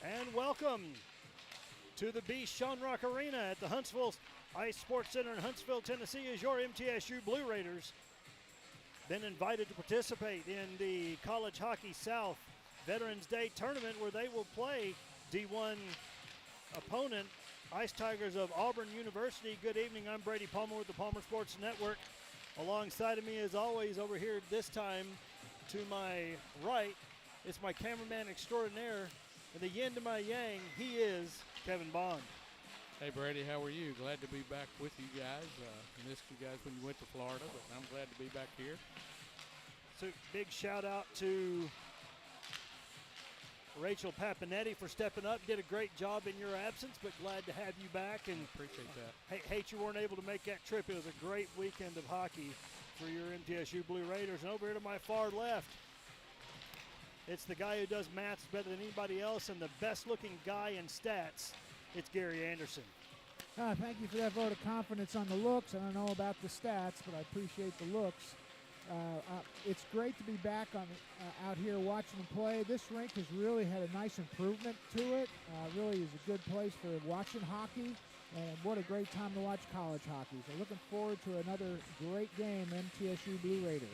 And welcome to the Beast Shonrock Arena at the Huntsville Ice Sports Center in Huntsville, Tennessee, as your MTSU Blue Raiders been invited to participate in the College Hockey South Veterans Day Tournament, where they will play D1 opponent, Ice Tigers of Auburn University. Good evening, I'm Brady Palmer with the Palmer Sports Network. Alongside of me, as always, over here this time to my right, it's my cameraman extraordinaire, and the yin to my yang, he is Kevin Bond. Hey, Brady, how are you? Glad to be back with you guys. Missed you guys when you went to Florida, but I'm glad to be back here. So big shout out to Rachel Papinetti for stepping up. Did a great job in your absence, but glad to have you back. And appreciate that. Hate you weren't able to make that trip. It was a great weekend of hockey for your MTSU Blue Raiders. And over here to my far left, it's the guy who does maths better than anybody else and the best-looking guy in stats. It's Gary Anderson. Thank you for that vote of confidence on the looks. I don't know about the stats, but I appreciate the looks. It's great to be back out here watching them play. This rink has really had a nice improvement to it. Really is a good place for watching hockey, and what a great time to watch college hockey. So looking forward to another great game, MTSU Blue Raiders.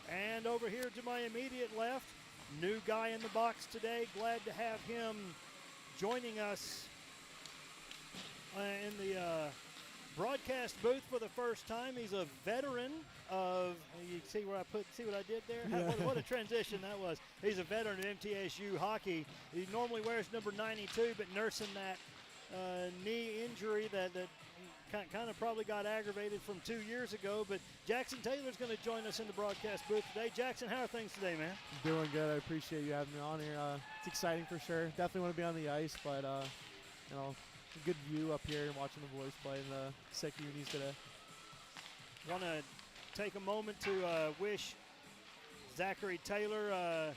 And over here to my immediate left, new guy in the box today. Glad to have him joining us in the broadcast booth for the first time. He's a veteran of, you see where see what I did there? Yeah. What a transition that was. He's a veteran of MTSU hockey. He normally wears number 92, but nursing that knee injury that kind of probably got aggravated from 2 years ago. But Jackson Taylor's going to join us in the broadcast booth today. Jackson, how are things today, man? Doing good. I appreciate you having me on here. It's exciting for sure. Definitely want to be on the ice, but a good view up here and watching the boys play in the sick unis today. Want to take a moment to wish Zachary Taylor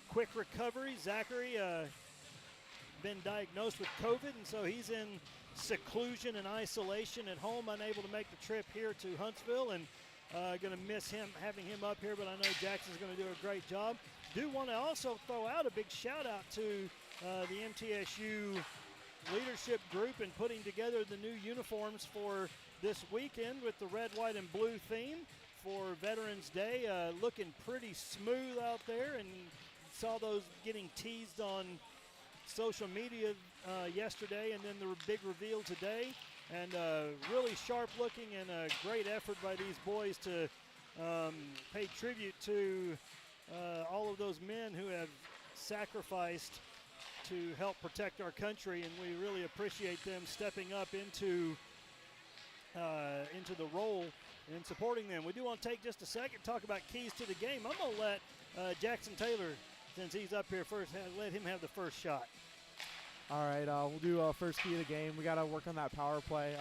quick recovery. Zachary been diagnosed with COVID, and so he's in seclusion and isolation at home, unable to make the trip here to Huntsville, and going to miss having him up here, but I know Jackson's going to do a great job. Do want to also throw out a big shout out to the MTSU leadership group in putting together the new uniforms for this weekend with the red, white, and blue theme for Veterans Day. Looking pretty smooth out there, and saw those getting teased on social media yesterday, and then the big reveal today. And really sharp looking, and a great effort by these boys to pay tribute to all of those men who have sacrificed to help protect our country, and we really appreciate them stepping up into the role and supporting them. We do want to take just a second to talk about keys to the game. I'm going to let Jackson Taylor, since he's up here first, let him have the first shot. All right, we'll do first key of the game. We got to work on that power play.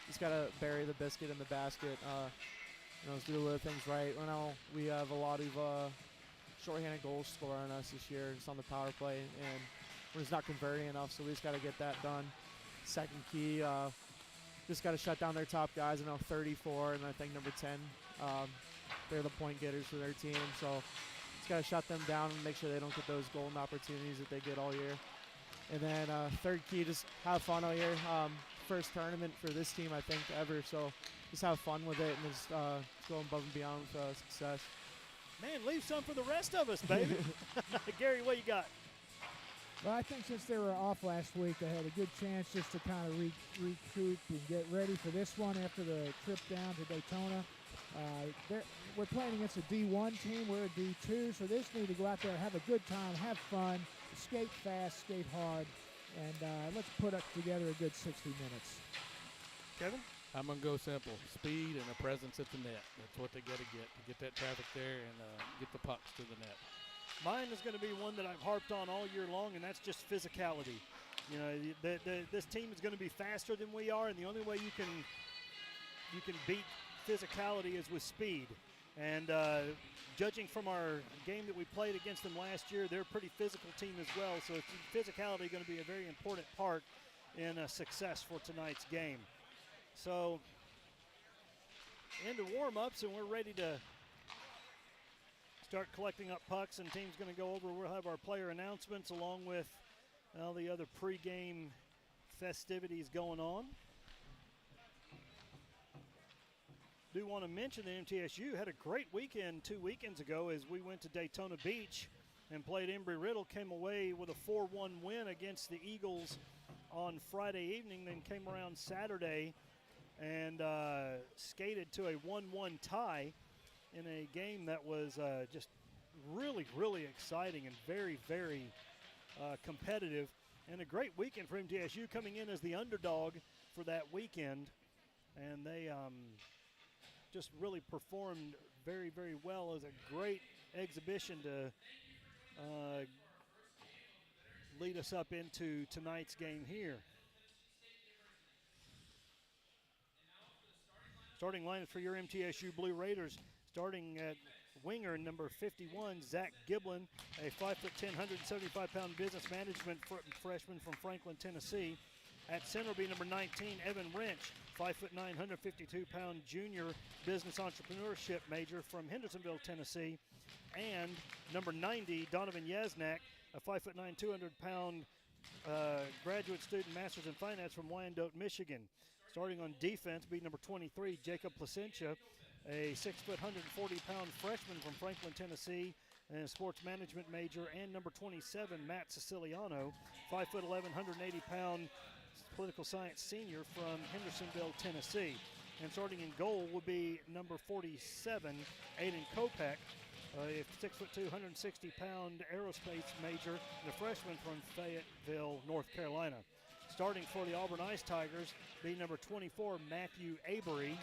Just got to bury the biscuit in the basket. Let's do the little things right. Right now we have a lot of shorthanded goals scored on us this year just on the power play, and we're just not converting enough, so we just got to get that done. Second key, just got to shut down their top guys. I know 34 and I think number 10. They're the point getters for their team, so just got to shut them down and make sure they don't get those golden opportunities that they get all year. And then third key, just have fun all year. First tournament for this team, I think, ever, so just have fun with it and just go above and beyond with success. Man, leave some for the rest of us, baby. Gary, what you got? Well, I think since they were off last week, they had a good chance just to kind of recoup and get ready for this one after the trip down to Daytona. We're playing against a D1 team. We're a D2, so they just need to go out there, have a good time, have fun, skate fast, skate hard, and let's put up together a good 60 minutes. Kevin? I'm going to go simple. Speed and a presence at the net. That's what they got to get that traffic there and get the pucks to the net. Mine is going to be one that I've harped on all year long, and that's just physicality. You know, this team is going to be faster than we are, and the only way you can beat physicality is with speed. And judging from our game that we played against them last year, they're a pretty physical team as well. So physicality is going to be a very important part in success for tonight's game. So into warm-ups, and we're ready to start collecting up pucks, and team's going to go over. We'll have our player announcements along with All the other pregame festivities going on. Do want to mention that MTSU had a great weekend 2 weekends ago as we went to Daytona Beach and played Embry-Riddle, came away with a 4-1 win against the Eagles on Friday evening, then came around Saturday and skated to a 1-1 tie in a game that was just really, really exciting and very, very competitive. And a great weekend for MTSU, coming in as the underdog for that weekend. And they just really performed very, very well. It was a great exhibition to lead us up into tonight's game here. Starting lineup for your MTSU Blue Raiders, starting at winger number 51, Zach Giblin, a 5'10", 175-pound business management freshman from Franklin, Tennessee. At center will be number 19, Evan Wrench, 5'9", 152-pound junior business entrepreneurship major from Hendersonville, Tennessee. And number 90, Donovan Yasnak, a 5'9", 200-pound graduate student master's in finance from Wyandotte, Michigan. Starting on defense will be number 23, Jacob Placentia, a 6', 140-pound freshman from Franklin, Tennessee, and a sports management major. And number 27, Matt Siciliano, 5'11", 180-pound political science senior from Hendersonville, Tennessee. And starting in goal will be number 47, Aiden Kopak, a 6'2", 160-pound aerospace major and a freshman from Fayetteville, North Carolina. Starting for the Auburn Ice Tigers be number 24, Matthew Avery,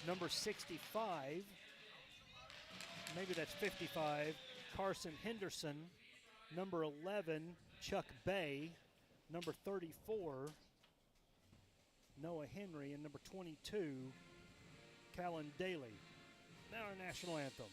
number 65, maybe that's 55, Carson Henderson, number 11, Chuck Bay, number 34, Noah Henry, and number 22, Callan Daly. Now our national anthem.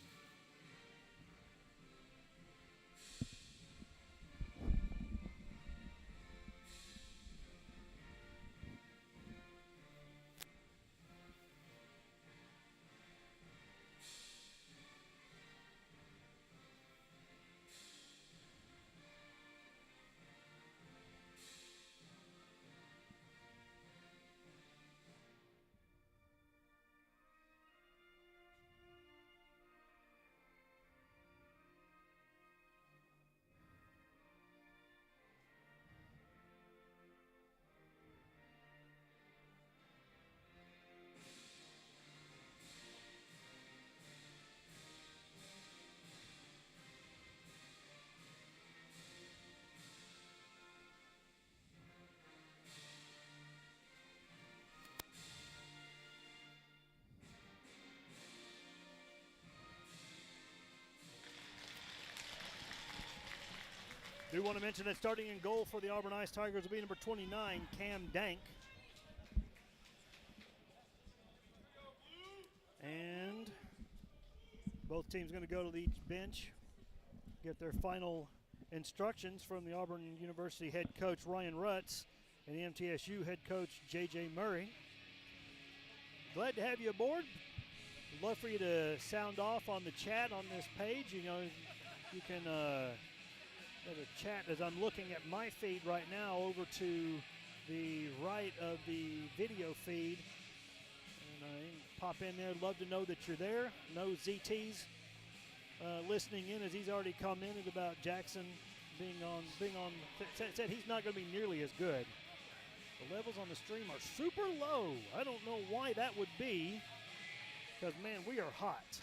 Do want to mention that starting in goal for the Auburn Ice Tigers will be number 29, Cam Dank. And both teams going to go to the bench, get their final instructions from the Auburn University head coach Ryan Rutz and the MTSU head coach J.J. Murray. Glad to have you aboard. I'd love for you to sound off on the chat on this page. You know, you can have a chat as I'm looking at my feed right now over to the right of the video feed. And pop in there. Love to know that you're there. Know ZT's listening in as he's already commented about Jackson being on. Said he's not going to be nearly as good. The levels on the stream are super low. I don't know why that would be, because man, we are hot.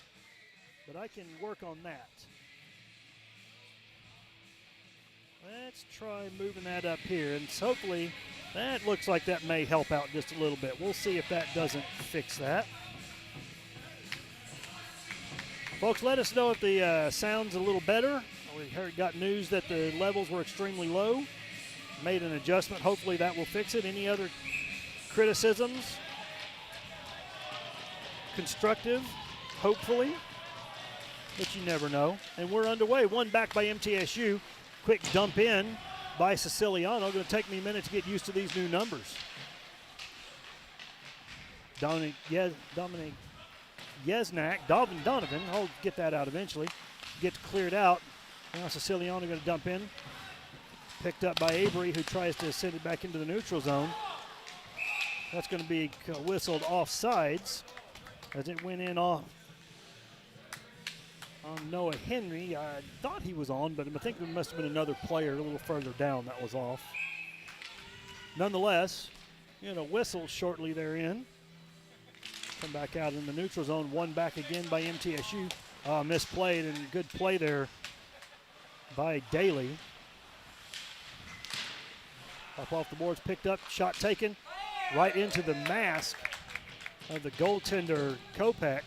But I can work on that. Let's try moving that up here, and hopefully that looks like that may help out just a little bit. We'll see if that doesn't fix that. Folks, let us know if the sound's a little better. We got news that the levels were extremely low. Made an adjustment. Hopefully that will fix it. Any other criticisms? Constructive, hopefully, but you never know. And we're underway. One back by MTSU. Quick dump in by Siciliano. Going to take me a minute to get used to these new numbers. Donovan Yesnak, Donovan, I'll get that out eventually. Gets cleared out. Now Siciliano going to dump in. Picked up by Avery, who tries to send it back into the neutral zone. That's going to be whistled offsides as it went in off on Noah Henry. I thought he was on, but I think there must have been another player a little further down that was off. Nonetheless, a whistle shortly therein. Come back out in the neutral zone. One back again by MTSU. Misplayed, and good play there by Daly. Up off the boards, picked up, shot taken right into the mask of the goaltender, Kopeck.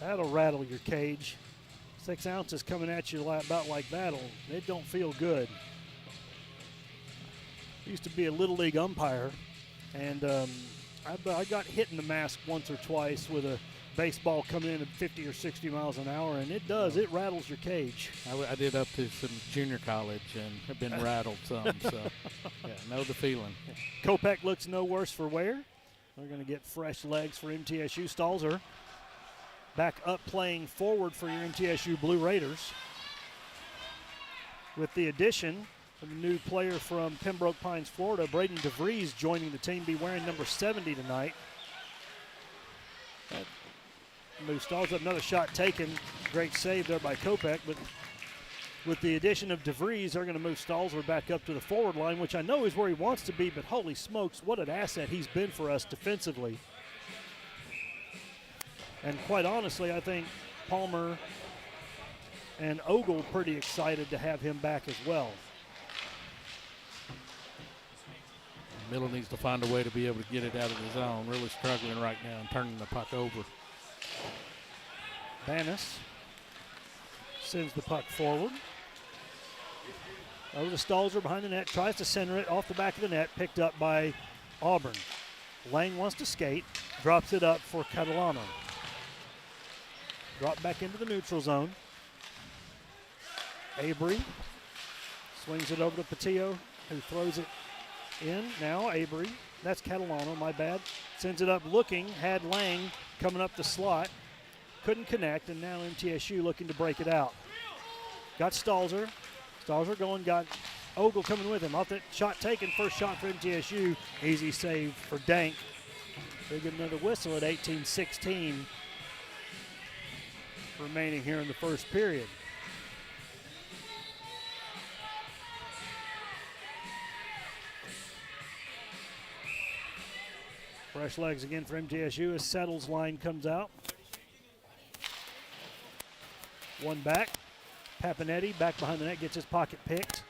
That'll rattle your cage. 6 ounces coming at you about like that, it don't feel good. Used to be a Little League umpire, and I got hit in the mask once or twice with a baseball coming in at 50 or 60 miles an hour, and it rattles your cage. I did up to some junior college and have been rattled some, so yeah, know the feeling. Kopeck looks no worse for wear. They're going to get fresh legs for MTSU. Stalzer back up playing forward for your MTSU Blue Raiders. With the addition of a new player from Pembroke Pines, Florida, Braden DeVries joining the team, be wearing number 70 tonight. Move Stalls up, another shot taken. Great save there by Kopeck, but with the addition of DeVries, they're going to move Stalzer back up to the forward line, which I know is where he wants to be, but holy smokes, what an asset he's been for us defensively. And quite honestly, I think Palmer and Ogle pretty excited to have him back as well. Miller needs to find a way to be able to get it out of the zone. Really struggling right now and turning the puck over. Bannis sends the puck forward. Over to Stalzer behind the net, tries to center it off the back of the net, picked up by Auburn. Lang wants to skate, drops it up for Catalano. Drop back into the neutral zone. Avery swings it over to Patillo, who throws it in. Now Avery, that's Catalano, my bad. Sends it up looking, had Lang coming up the slot. Couldn't connect, and now MTSU looking to break it out. Got Stalzer. Stalzer going, got Ogle coming with him. Off that shot taken, first shot for MTSU. Easy save for Dank. They get another whistle at 18-16 remaining here in the first period. Fresh legs again for MTSU as Settles' line comes out. One back. Papanetti back behind the net, gets his pocket picked.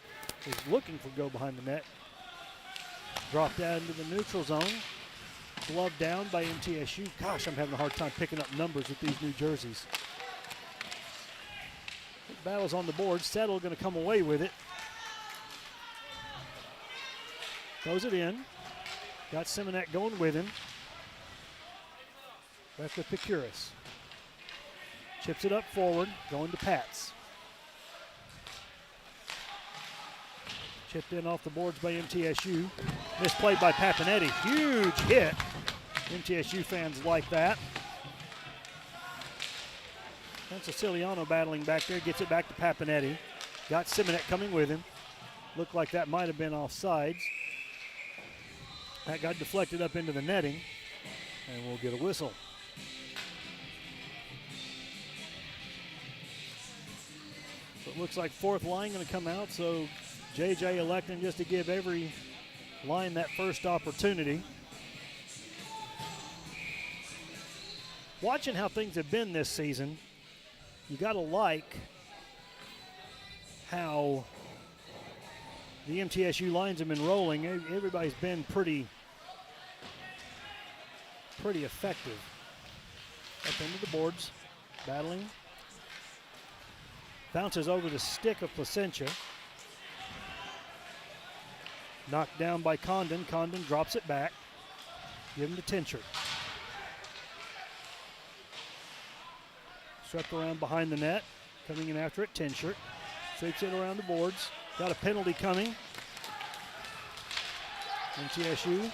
He's looking for go behind the net. Dropped down into the neutral zone. Glove down by MTSU. Gosh, I'm having a hard time picking up numbers with these new jerseys. Battle's on the board. Settle going to come away with it. Throws it in. Got Simonet going with him. Back with Picuris. Chips it up forward, going to Pats. Chipped in off the boards by MTSU. Misplayed by Papanetti. Huge hit. MTSU fans like that. And Siciliano battling back there. Gets it back to Papanetti. Got Simonet coming with him. Looked like that might have been offsides. That got deflected up into the netting. And we'll get a whistle. So it looks like fourth line going to come out. So JJ electing just to give every line that first opportunity. Watching how things have been this season, you got to like how the MTSU lines have been rolling. Everybody's been pretty effective. Up into the boards, battling. Bounces over the stick of Placentia. Knocked down by Condon. Condon drops it back. Give him to Tinchard. Swept around behind the net. Coming in after it, Tinchard. Sweeps it around the boards. Got a penalty coming. MTSU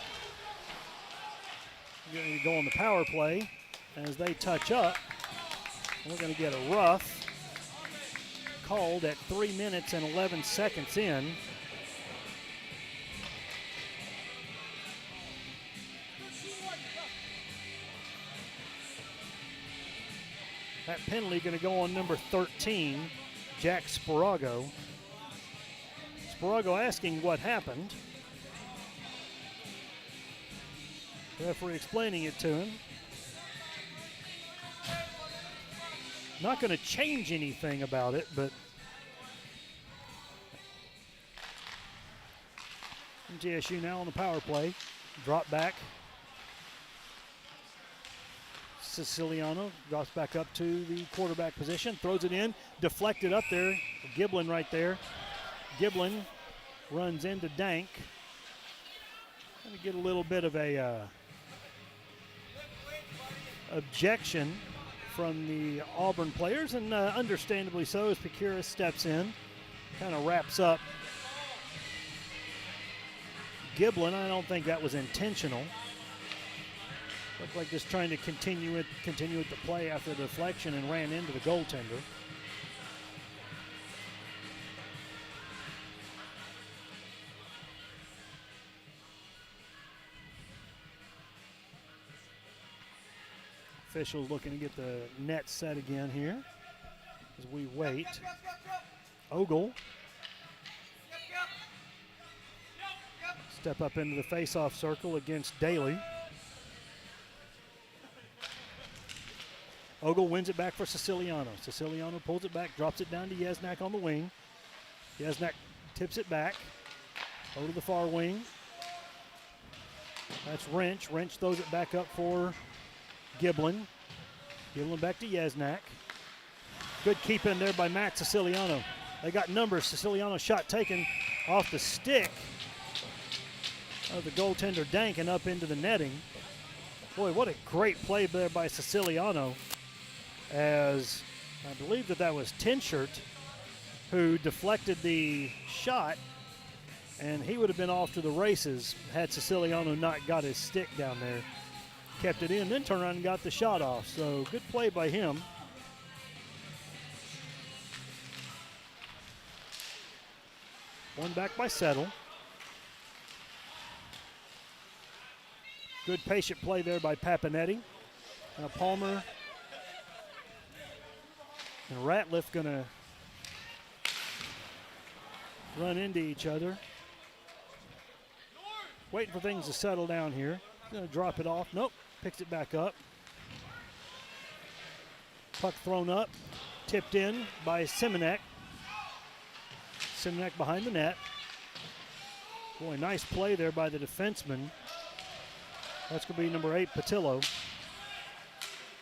going to go on the power play as they touch up. And we're going to get a rough called at 3 minutes and 11 seconds in. That penalty going to go on number 13, Jack Sparago. Sparago asking what happened. Referee explaining it to him. Not going to change anything about it, but MTSU now on the power play. Drop back. Siciliano drops back up to the quarterback position, throws it in, deflected up there. Giblin right there. Giblin runs into Dank. Going to get a little bit of a objection from the Auburn players, and understandably so, as Pecura steps in, kind of wraps up Giblin. I don't think that was intentional. Looked like just trying to continue with the play after the deflection and ran into the goaltender. Officials looking to get the net set again here as we wait. Ogle step up into the face-off circle against Daly. Ogle wins it back for Siciliano. Siciliano pulls it back, drops it down to Yesnak on the wing. Yesnak tips it back over to the far wing. That's Wrench. Wrench throws it back up for Giblin. Giblin back to Yesnak. Good keep in there by Matt Siciliano. They got numbers. Siciliano shot taken off the stick of the goaltender Dank and up into the netting. Boy, what a great play there by Siciliano, as I believe that was Tinshert who deflected the shot, and he would have been off to the races had Siciliano not got his stick down there. Kept it in, then turned around and got the shot off. So good play by him. One back by Settle. Good patient play there by Papinetti. Now Palmer and Ratliff going to run into each other. Waiting for things to settle down here. Going to drop it off. Nope. Picks it back up. Puck thrown up. Tipped in by Simonek. Simonek behind the net. Boy, nice play there by the defenseman. That's going to be number 8, Patillo.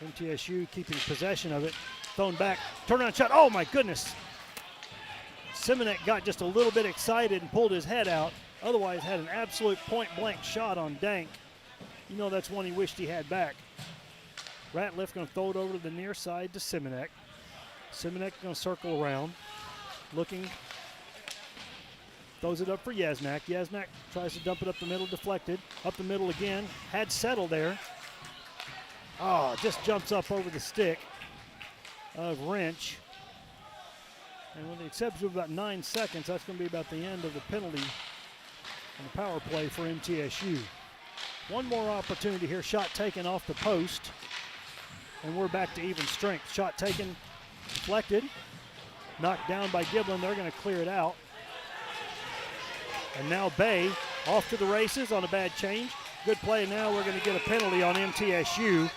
MTSU keeping possession of it. Thrown back. Turnaround shot. Oh, my goodness. Simonek got just a little bit excited and pulled his head out. Otherwise, had an absolute point-blank shot on Dank. You know that's one he wished he had back. Ratliff going to throw it over to the near side to Simonek. Simonek going to circle around. Looking. Throws it up for Yesnak. Yesnak tries to dump it up the middle, deflected. Up the middle again. Had Settle there. Oh, just jumps up over the stick of Wrench. And with the exception of about 9 seconds, that's going to be about the end of the penalty and the power play for MTSU. One more opportunity here. Shot taken off the post. And we're back to even strength. Shot taken, deflected. Knocked down by Giblin. They're going to clear it out. And now Bay off to the races on a bad change. Good play. Now we're going to get a penalty on MTSU.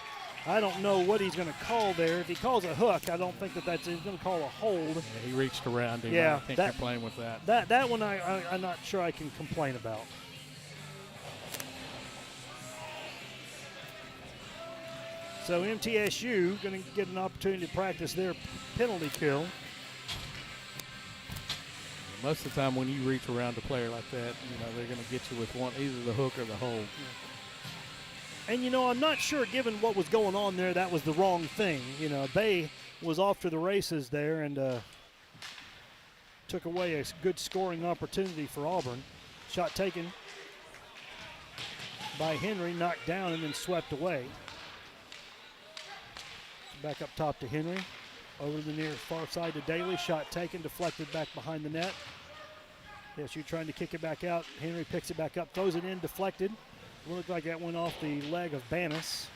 I don't know what he's going to call there. If he calls a hook, I don't think that's he's going to call a hold. Yeah, he reached around him. Yeah, I think you're playing with that. That one I'm not sure I can complain about. So MTSU going to get an opportunity to practice their penalty kill. Most of the time when you reach around a player like that, they're going to get you with one, either the hook or the hold. Yeah. And, I'm not sure, given what was going on there, that was the wrong thing. Bay was off to the races there and took away a good scoring opportunity for Auburn. Shot taken by Henry, knocked down and then swept away. Back up top to Henry. Over to the near far side to Daly. Shot taken, deflected back behind the net. MTSU trying to kick it back out. Henry picks it back up, throws it in, deflected. Looked like that went off the leg of Bannis.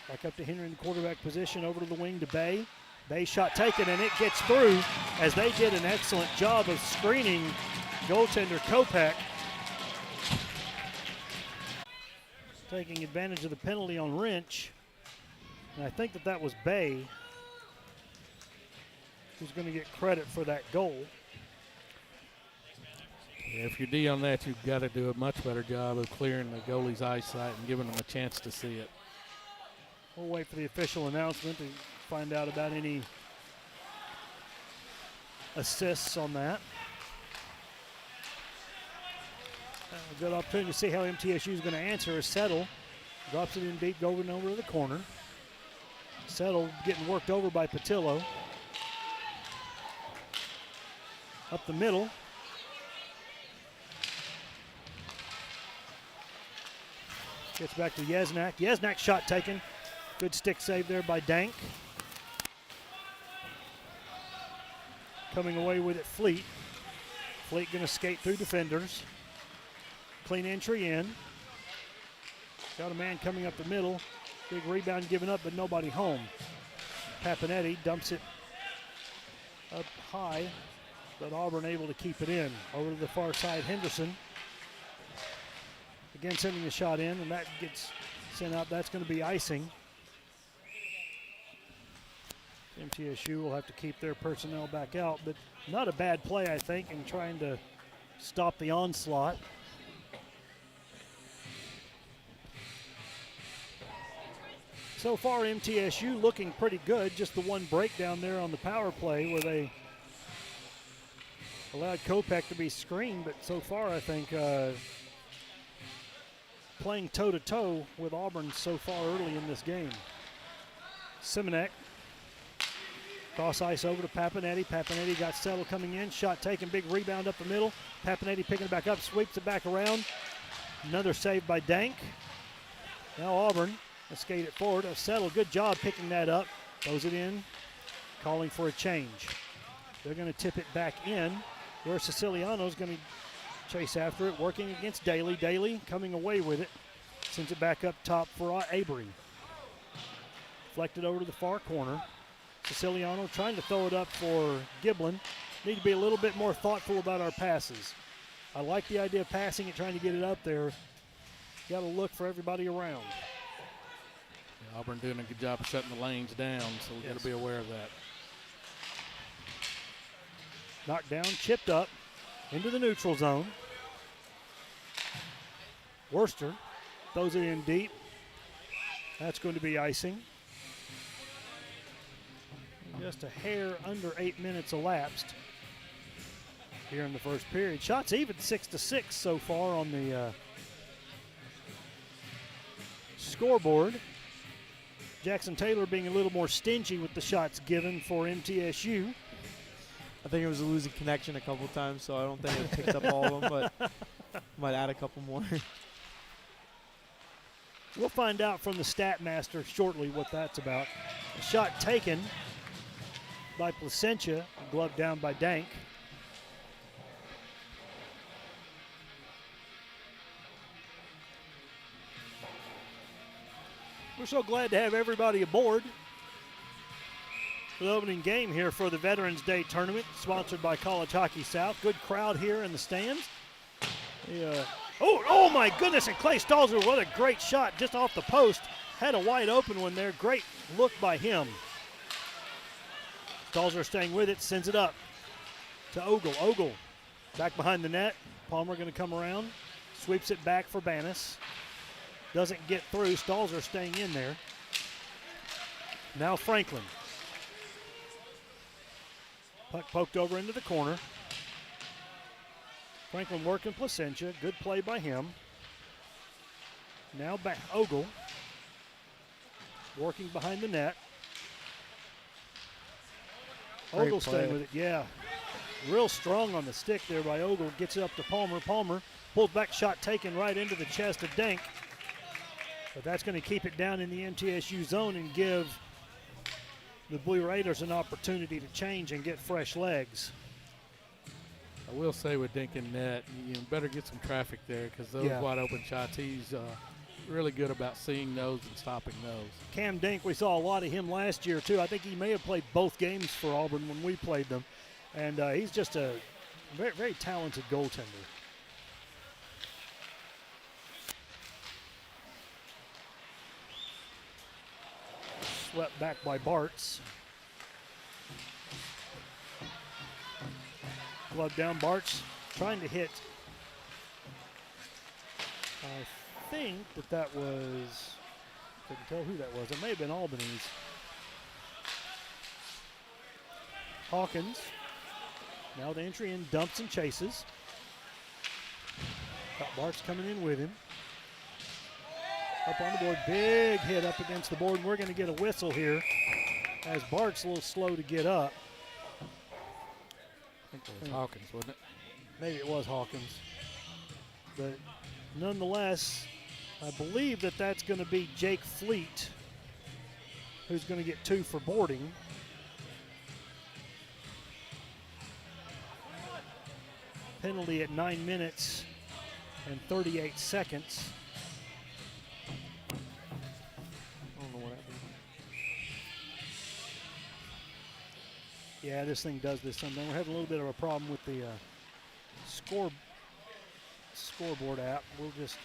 Back up to Henry in the quarterback position, over to the wing to Bay. Bay shot taken, and it gets through as they did an excellent job of screening goaltender Kopak. Taking advantage of the penalty on Wrench. And I think that was Bay who's going to get credit for that goal. Yeah, if you're D on that, you've got to do a much better job of clearing the goalie's eyesight and giving them a chance to see it. We'll wait for the official announcement to find out about any assists on that. A good opportunity to see how MTSU is going to answer as Settle drops it in deep, going over to the corner. Settle getting worked over by Patillo. Up the middle. Gets back to Yesnak. Yesnak shot taken. Good stick save there by Dank. Coming away with it, Fleet. Fleet going to skate through defenders. Clean entry in. Got a man coming up the middle. Big rebound given up, but nobody home. Papanetti dumps it up high, but Auburn able to keep it in. Over to the far side, Henderson. Again, sending the shot in, and that gets sent out. That's going to be icing. MTSU will have to keep their personnel back out, but not a bad play, I think, in trying to stop the onslaught. So far, MTSU looking pretty good. Just the one breakdown there on the power play where they allowed Kopak to be screened, but so far I think playing toe-to-toe with Auburn so far early in this game. Simonek, cross ice over to Papanetti. Papanetti got Settle coming in. Shot taken, big rebound up the middle. Papanetti picking it back up, sweeps it back around. Another save by Dank. Now Auburn will skate it forward. Settle, good job picking that up. Throws it in, calling for a change. They're going to tip it back in, where Siciliano's going to chase after it, working against Daly. Daly coming away with it. Sends it back up top for Avery. Deflected over to the far corner. Siciliano trying to throw it up for Giblin. Need to be a little bit more thoughtful about our passes. I like the idea of passing it, trying to get it up there. Got to look for everybody around. Yeah, Auburn doing a good job of shutting the lanes down, so we've got to be aware of that. Knocked down, chipped up into the neutral zone. Worcester throws it in deep. That's going to be icing. Just a hair under 8 minutes elapsed here in the first period. Shots even 6-6 so far on the scoreboard. Jackson Taylor being a little more stingy with the shots given for MTSU. I think it was a losing connection a couple times, so I don't think it picked up all of them, but might add a couple more. We'll find out from the stat master shortly what that's about. A shot taken by Placentia, gloved down by Dank. We're so glad to have everybody aboard for the opening game here for the Veterans Day Tournament, sponsored by College Hockey South. Good crowd here in the stands. Oh my goodness, and Clay Stalzer, what a great shot just off the post. Had a wide open one there. Great look by him. Stalzer staying with it, sends it up to Ogle. Ogle back behind the net. Palmer going to come around, sweeps it back for Bannis. Doesn't get through. Stalzer staying in there. Now Franklin. Puck poked over into the corner. Franklin working Placentia. Good play by him. Now back Ogle. Working behind the net. Ogle staying with it, yeah. Real strong on the stick there by Ogle. Gets it up to Palmer. Palmer pulls back, shot taken right into the chest of Dank. But that's going to keep it down in the MTSU zone and give the Blue Raiders an opportunity to change and get fresh legs. I will say with Dinkin net, you better get some traffic there because those wide open shots, he's really good about seeing those and stopping those. Cam Dink, we saw a lot of him last year too. I think he may have played both games for Auburn when we played them. And he's just a very, very talented goaltender. Swept back by Bartz. Glove down, Bartz trying to hit. I think that was, couldn't tell who that was. It may have been Albany's. Hawkins, now the entry in, dumps and chases. Got Bartz coming in with him. Up on the board, big hit up against the board, and we're going to get a whistle here as Bart's a little slow to get up. I think it was Hawkins, wasn't it? Maybe it was Hawkins. But nonetheless, I believe that's going to be Jake Fleet, who's going to get 2 for boarding. Penalty at 9 minutes and 38 seconds. Yeah, this thing does this sometimes. We're having a little bit of a problem with the scoreboard app. We'll just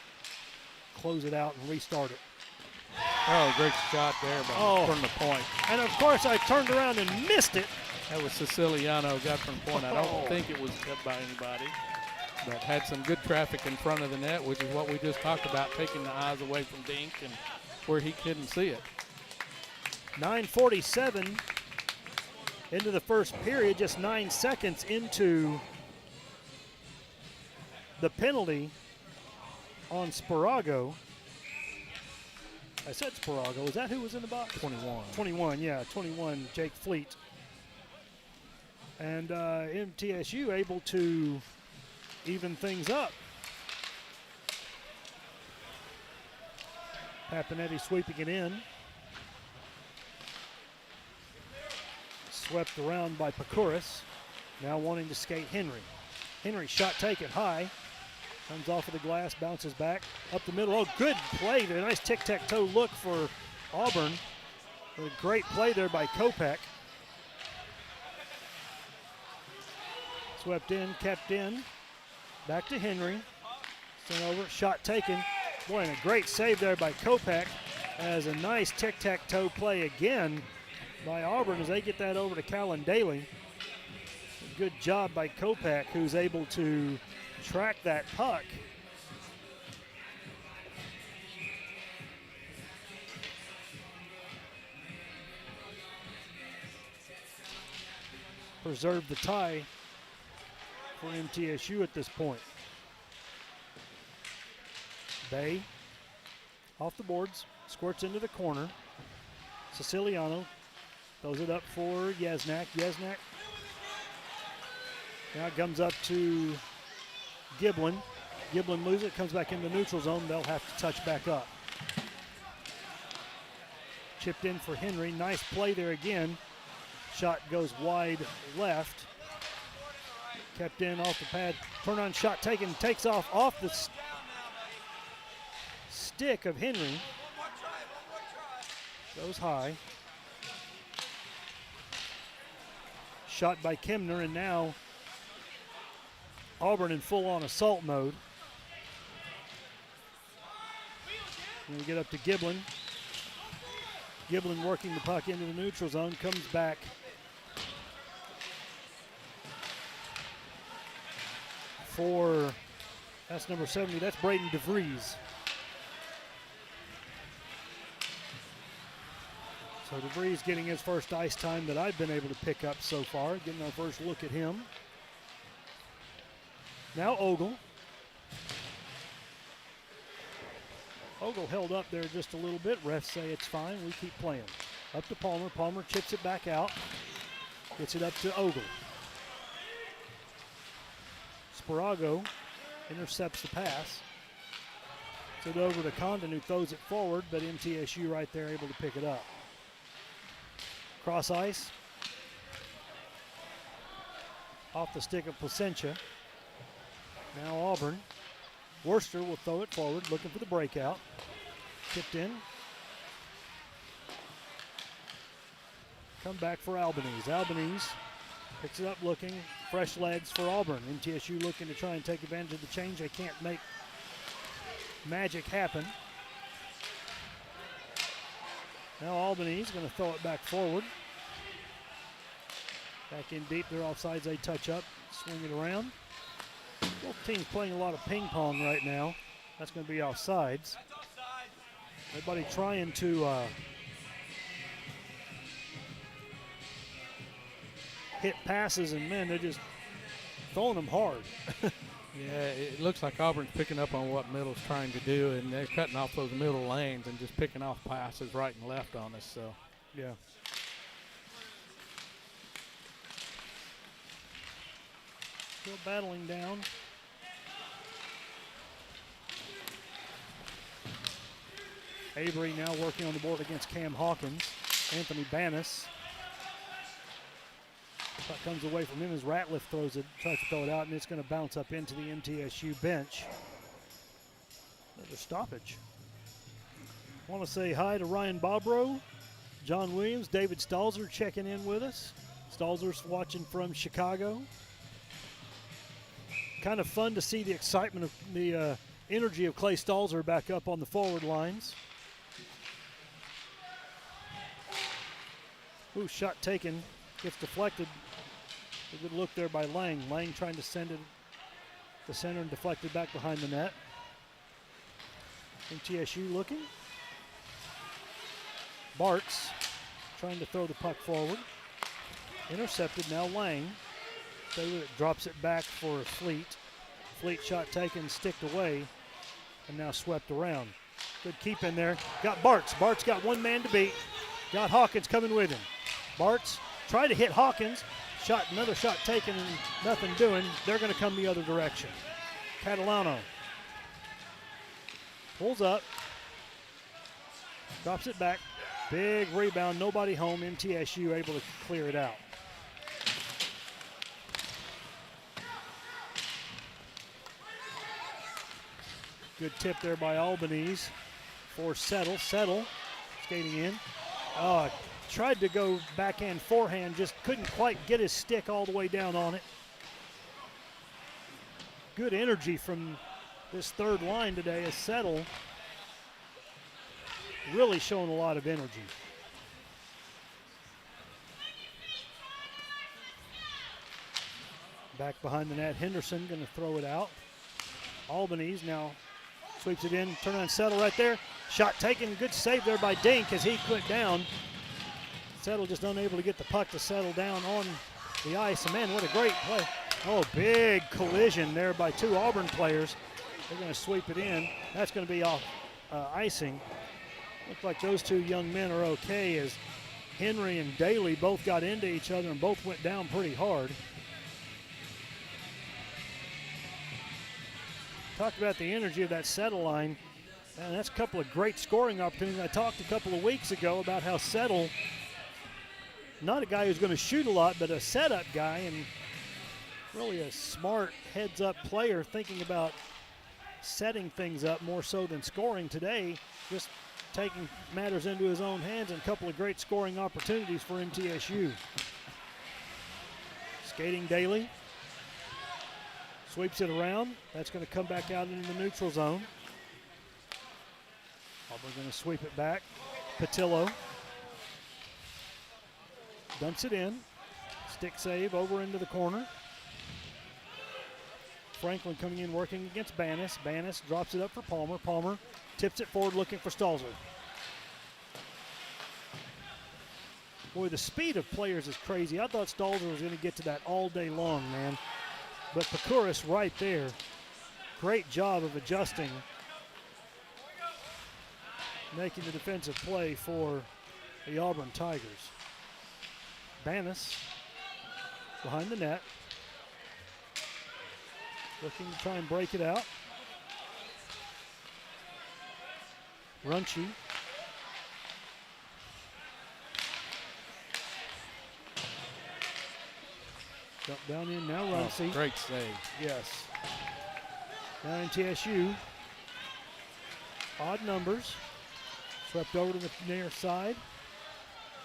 close it out and restart it. Oh, great shot there from the point. And, of course, I turned around and missed it. That was Siciliano, got from point. I don't think it was kept by anybody, but had some good traffic in front of the net, which is what we just talked about, taking the eyes away from Dink and where he couldn't see it. 9:47 into the first period, just 9 seconds into the penalty on Sparago. I said Sparago. Is that who was in the box? 21. 21, yeah, 21, Jake Fleet. And MTSU able to even things up. Papinetti sweeping it in. Swept around by Pacuris. Now wanting to skate Henry. Henry shot taken high. Comes off of the glass, bounces back. Up the middle. Oh, good play there. Nice tic-tac-toe look for Auburn. A great play there by Kopak. Swept in, kept in. Back to Henry. Sent over, shot taken. Boy, and a great save there by Kopak as a nice tic-tac-toe play again by Auburn as they get that over to Callan Daly. A good job by Kopak, who's able to track that puck. Preserve the tie for MTSU at this point. Bay off the boards, squirts into the corner. Siciliano throws it up for Yesnak. Yesnak now comes up to Giblin. Giblin loses it, comes back in the neutral zone. They'll have to touch back up. Chipped in for Henry. Nice play there again. Shot goes wide left. Kept in off the pad. Turn on shot taken. Takes off the stick of Henry. Goes high. Shot by Kemner, and now Auburn in full-on assault mode. And we get up to Giblin. Giblin working the puck into the neutral zone. Comes back for, that's number 70. That's Braden DeVries. So DeVries getting his first ice time that I've been able to pick up so far. Getting our first look at him. Now Ogle. Ogle held up there just a little bit. Refs say it's fine. We keep playing. Up to Palmer. Palmer chips it back out. Gets it up to Ogle. Sparago intercepts the pass. It's it over to Condon, who throws it forward, but MTSU right there able to pick it up. Cross ice. Off the stick of Placentia. Now Auburn. Worcester will throw it forward, looking for the breakout. Tipped in. Come back for Albanese. Albanese picks it up looking. Fresh legs for Auburn. MTSU looking to try and take advantage of the change. They can't make magic happen. Now Albanese going to throw it back forward. Back in deep. They're offsides. They touch up. Swing it around. Both teams playing a lot of ping pong right now. That's going to be offsides. Everybody trying to hit passes, and man, they're just throwing them hard. Yeah, it looks like Auburn's picking up on what Middle's trying to do, and they're cutting off those middle lanes and just picking off passes right and left on us. So, yeah. Still battling down. Avery now working on the board against Cam Hawkins. Anthony Bannis. Puck comes away from him as Ratliff throws it, tries to throw it out, and it's going to bounce up into the MTSU bench. Another stoppage. I want to say hi to Ryan Bobrow, John Williams, David Stalzer checking in with us. Stalzer's watching from Chicago. Kind of fun to see the excitement of the energy of Clay Stalzer back up on the forward lines. Ooh, shot taken, gets deflected. A good look there by Lang. Lang trying to send it to center and deflected back behind the net. MTSU looking. Bartz trying to throw the puck forward. Intercepted, now Lang. Stay with it, drops it back for Fleet. Fleet shot taken, sticked away, and now swept around. Good keep in there. Got Bartz. Bartz got one man to beat. Got Hawkins coming with him. Bartz tried to hit Hawkins. Another shot taken and nothing doing. They're going to come the other direction. Catalano pulls up. Drops it back. Big rebound. Nobody home. MTSU able to clear it out. Good tip there by Albanese for Settle. Settle skating in. Tried to go backhand, forehand, just couldn't quite get his stick all the way down on it. Good energy from this third line today as Settle really showing a lot of energy. Back behind the net, Henderson going to throw it out. Albanese now sweeps it in, turn on Settle right there. Shot taken, good save there by Dink as he went down. Settle just unable to get the puck to settle down on the ice. And man, what a great play. Oh, big collision there by two Auburn players. They're going to sweep it in. That's going to be off icing. Looks like those two young men are okay as Henry and Daly both got into each other and both went down pretty hard. Talked about the energy of that Settle line. And that's a couple of great scoring opportunities. I talked a couple of weeks ago about how Settle, not a guy who's going to shoot a lot, but a setup guy and really a smart heads-up player thinking about setting things up more so than scoring today, just taking matters into his own hands, and a couple of great scoring opportunities for MTSU. Skating Daly. Sweeps it around. That's going to come back out into the neutral zone. Auburn going to sweep it back. Patillo dumps it in. Stick save over into the corner. Franklin coming in working against Bannis. Bannis drops it up for Palmer. Palmer tips it forward looking for Stalzer. Boy, the speed of players is crazy. I thought Stalzer was going to get to that all day long, man. But Pakuris right there. Great job of adjusting. Making the defensive play for the Auburn Tigers. Bannis behind the net. Looking to try and break it out. Runchi. Jump down in, now Runcie. Great save. Yes. Now MTSU. Odd numbers. Swept over to the near side.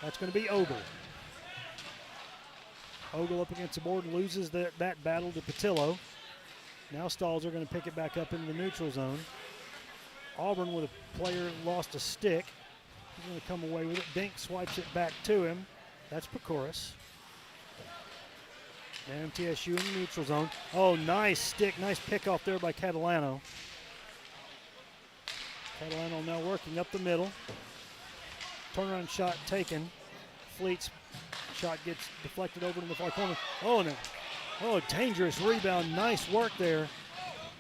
That's going to be Ogle. Ogle up against the board, loses that battle to Patillo. Now Stalls are going to pick it back up into the neutral zone. Auburn with a player lost a stick. He's going to come away with it. Dink swipes it back to him. That's Pecoris. And MTSU in the neutral zone. Oh, nice stick. Nice pick off there by Catalano. Catalano now working up the middle. Turnaround shot taken. Fleet's shot gets deflected over to the far corner. Oh, no. Oh, dangerous rebound. Nice work there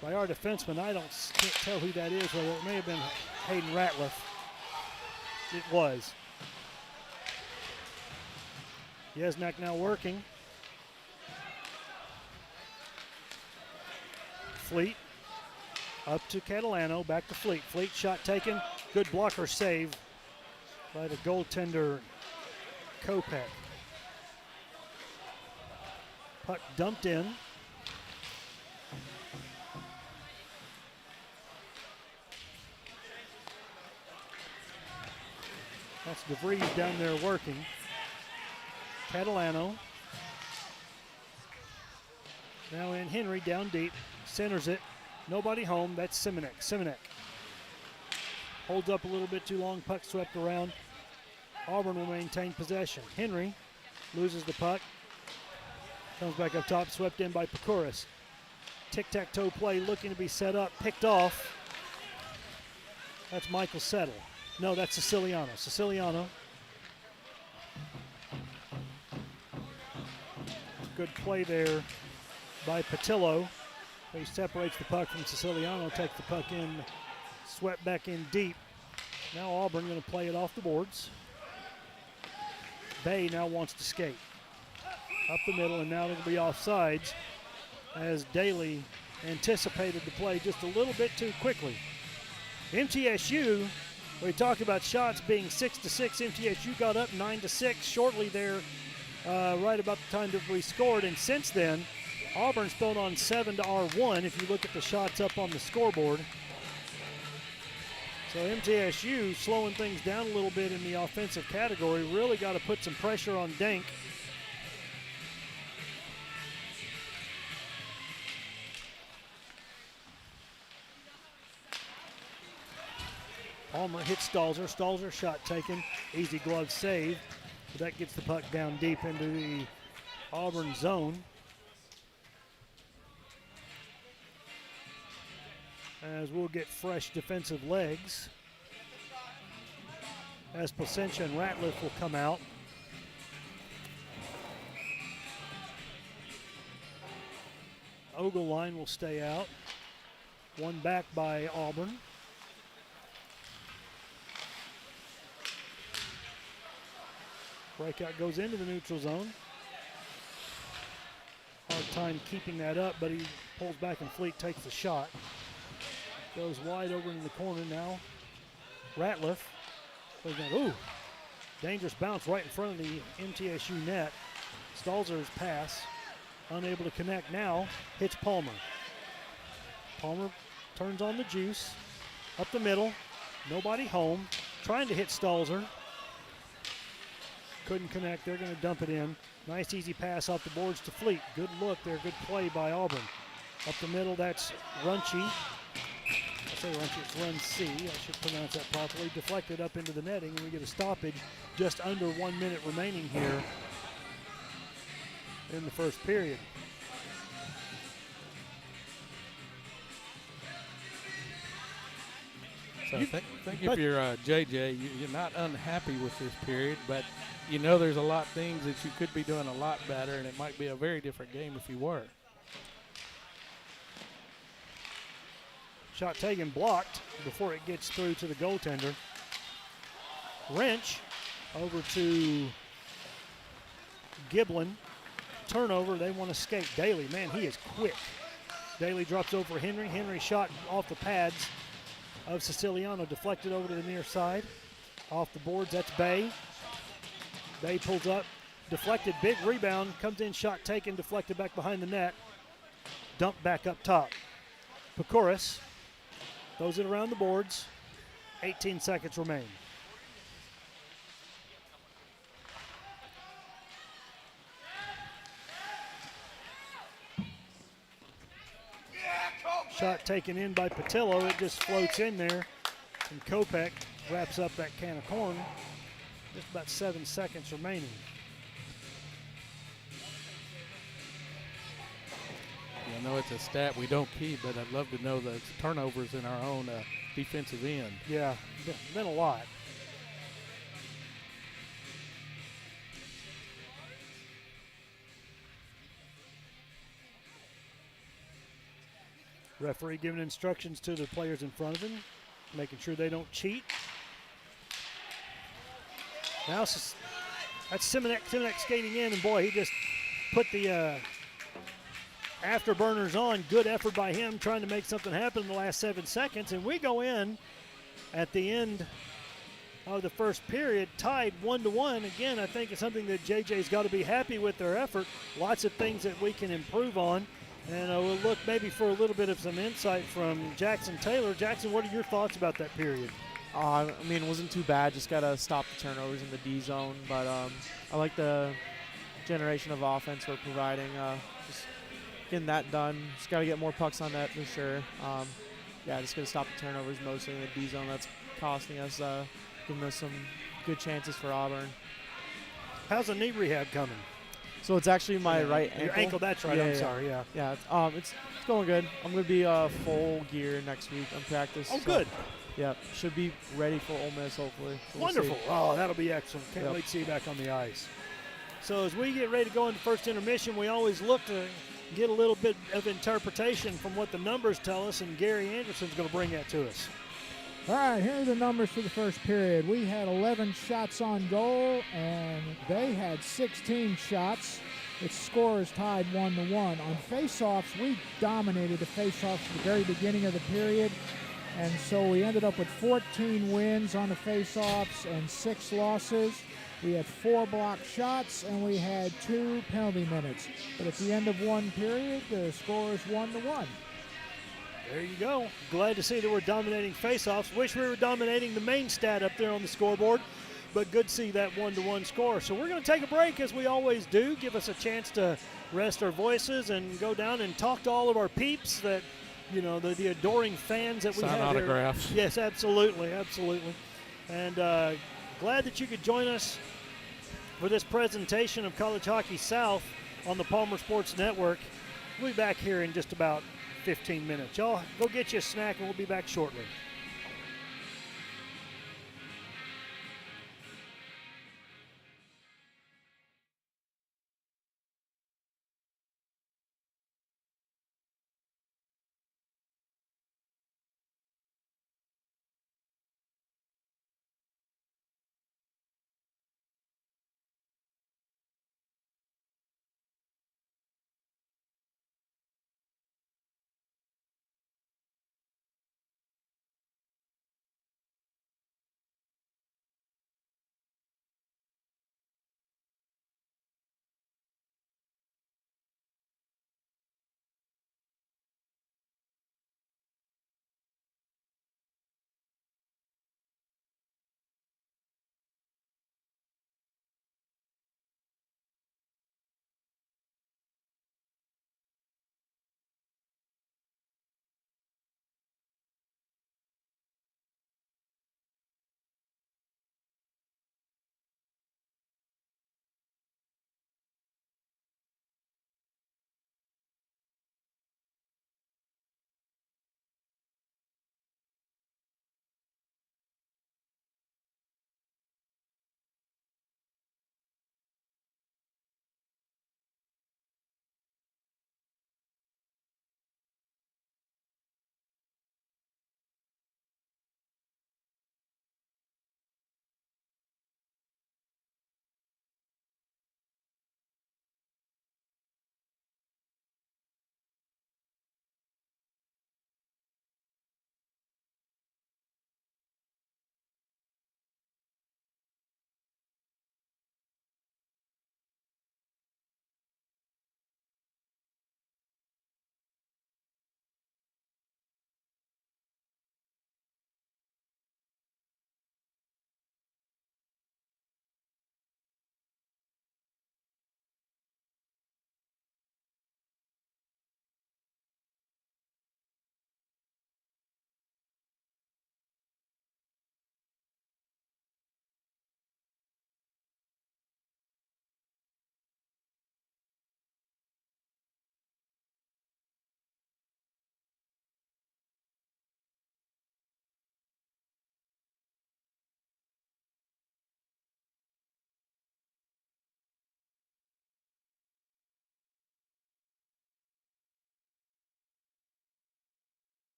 by our defenseman. Can't tell who that is. Whether it may have been Hayden Ratliff. It was. Yesnak now working. Fleet up to Catalano, back to Fleet. Fleet shot taken. Good blocker save by the goaltender Kopech. Puck dumped in. That's DeVries down there working. Catalano. Now in Henry down deep. Centers it. Nobody home. That's Simonek. Simonek holds up a little bit too long. Puck swept around. Auburn will maintain possession. Henry loses the puck. Comes back up top. Swept in by Pecoris. Tic-tac-toe play looking to be set up. Picked off. That's Michael Settle. No, that's Siciliano. Siciliano. Good play there by Patillo. He separates the puck from Siciliano, takes the puck in, swept back in deep. Now Auburn going to play it off the boards. Bay now wants to skate. Up the middle, and now it'll be offsides as Daly anticipated the play just a little bit too quickly. MTSU, we talked about shots being 6-6. MTSU got up 9-6 shortly there, right about the time that we scored, and since then, Auburn's been on 7-1 if you look at the shots up on the scoreboard. So MTSU slowing things down a little bit in the offensive category. Really got to put some pressure on Denk. Palmer hits Stalzer. Stalzer shot taken. Easy glove save. But that gets the puck down deep into the Auburn zone. As we'll get fresh defensive legs. As Placentia and Ratliff will come out. Ogle line will stay out. One back by Auburn. Breakout goes into the neutral zone. Hard time keeping that up, but he pulls back and Fleet takes the shot. Goes wide over in the corner now. Ratliff. Ooh, dangerous bounce right in front of the MTSU net. Stalzer's pass. Unable to connect now. Hits Palmer. Palmer turns on the juice. Up the middle. Nobody home. Trying to hit Stalzer. Couldn't connect. They're going to dump it in. Nice easy pass off the boards to Fleet. Good look there. Good play by Auburn. Up the middle, that's Runcie. I say Runcie, it's Runcie. I should pronounce that properly. Deflected up into the netting, and we get a stoppage just under 1 minute remaining here in the first period. So I think if you're JJ, you're not unhappy with this period, but you know there's a lot of things that you could be doing a lot better, and it might be a very different game if you were. Shot taken, blocked before it gets through to the goaltender. Wrench over to Giblin. Turnover, they want to skate. Daly, man, he is quick. Daly drops over Henry. Henry shot off the pads of Siciliano, deflected over to the near side. Off the boards, that's Bay. Bay pulls up, deflected, big rebound, comes in, shot taken, deflected back behind the net, dumped back up top. Pecoris throws it around the boards. 18 seconds remain. Shot taken in by Patillo. It just floats in there. And Kopech wraps up that can of corn. Just about 7 seconds remaining. I know it's a stat we don't keep, but I'd love to know the turnovers in our own defensive end. Yeah, been a lot. Referee giving instructions to the players in front of him, making sure they don't cheat. Now that's Simonek skating in, and boy, he just put the afterburners on. Good effort by him trying to make something happen in the last 7 seconds, and we go in at the end of the first period tied 1-1. Again, I think it's something that JJ's got to be happy with their effort. Lots of things that we can improve on. And we'll look maybe for a little bit of some insight from Jackson Taylor. Jackson, what are your thoughts about that period? I mean, it wasn't too bad. Just got to stop the turnovers in the D zone. But I like the generation of offense we're providing. Just getting that done. Just got to get more pucks on net for sure. Yeah, just got to stop the turnovers mostly in the D zone. That's costing us, giving us some good chances for Auburn. How's the knee rehab coming? So it's actually my right ankle. Your ankle, that's right. I'm sorry, yeah. Yeah, it's going good. I'm going to be full gear next week on practice. Oh, good. Yeah, should be ready for Ole Miss, hopefully. Wonderful. Oh, that'll be excellent. Can't Yep. wait to see you back on the ice. So as we get ready to go into first intermission, we always look to get a little bit of interpretation from what the numbers tell us, and Gary Anderson's going to bring that to us. All right, here are the numbers for the first period. We had 11 shots on goal, and they had 16 shots. Its score is tied 1-1. On face-offs, we dominated the face-offs at the very beginning of the period, and so we ended up with 14 wins on the face-offs and 6 losses. We had 4 blocked shots, and we had 2 penalty minutes. But at the end of one period, the score is 1-1. There you go. Glad to see that we're dominating faceoffs. Wish we were dominating the main stat up there on the scoreboard, but good to see that 1-1 score. So we're going to take a break, as we always do. Give us a chance to rest our voices and go down and talk to all of our peeps that, you know, the adoring fans that we Sign have autographs. here. Yes, absolutely, absolutely. And glad that you could join us for this presentation of College Hockey South on the Palmer Sports Network. We'll be back here in just about 15 minutes. Y'all go get you a snack, and we'll be back shortly.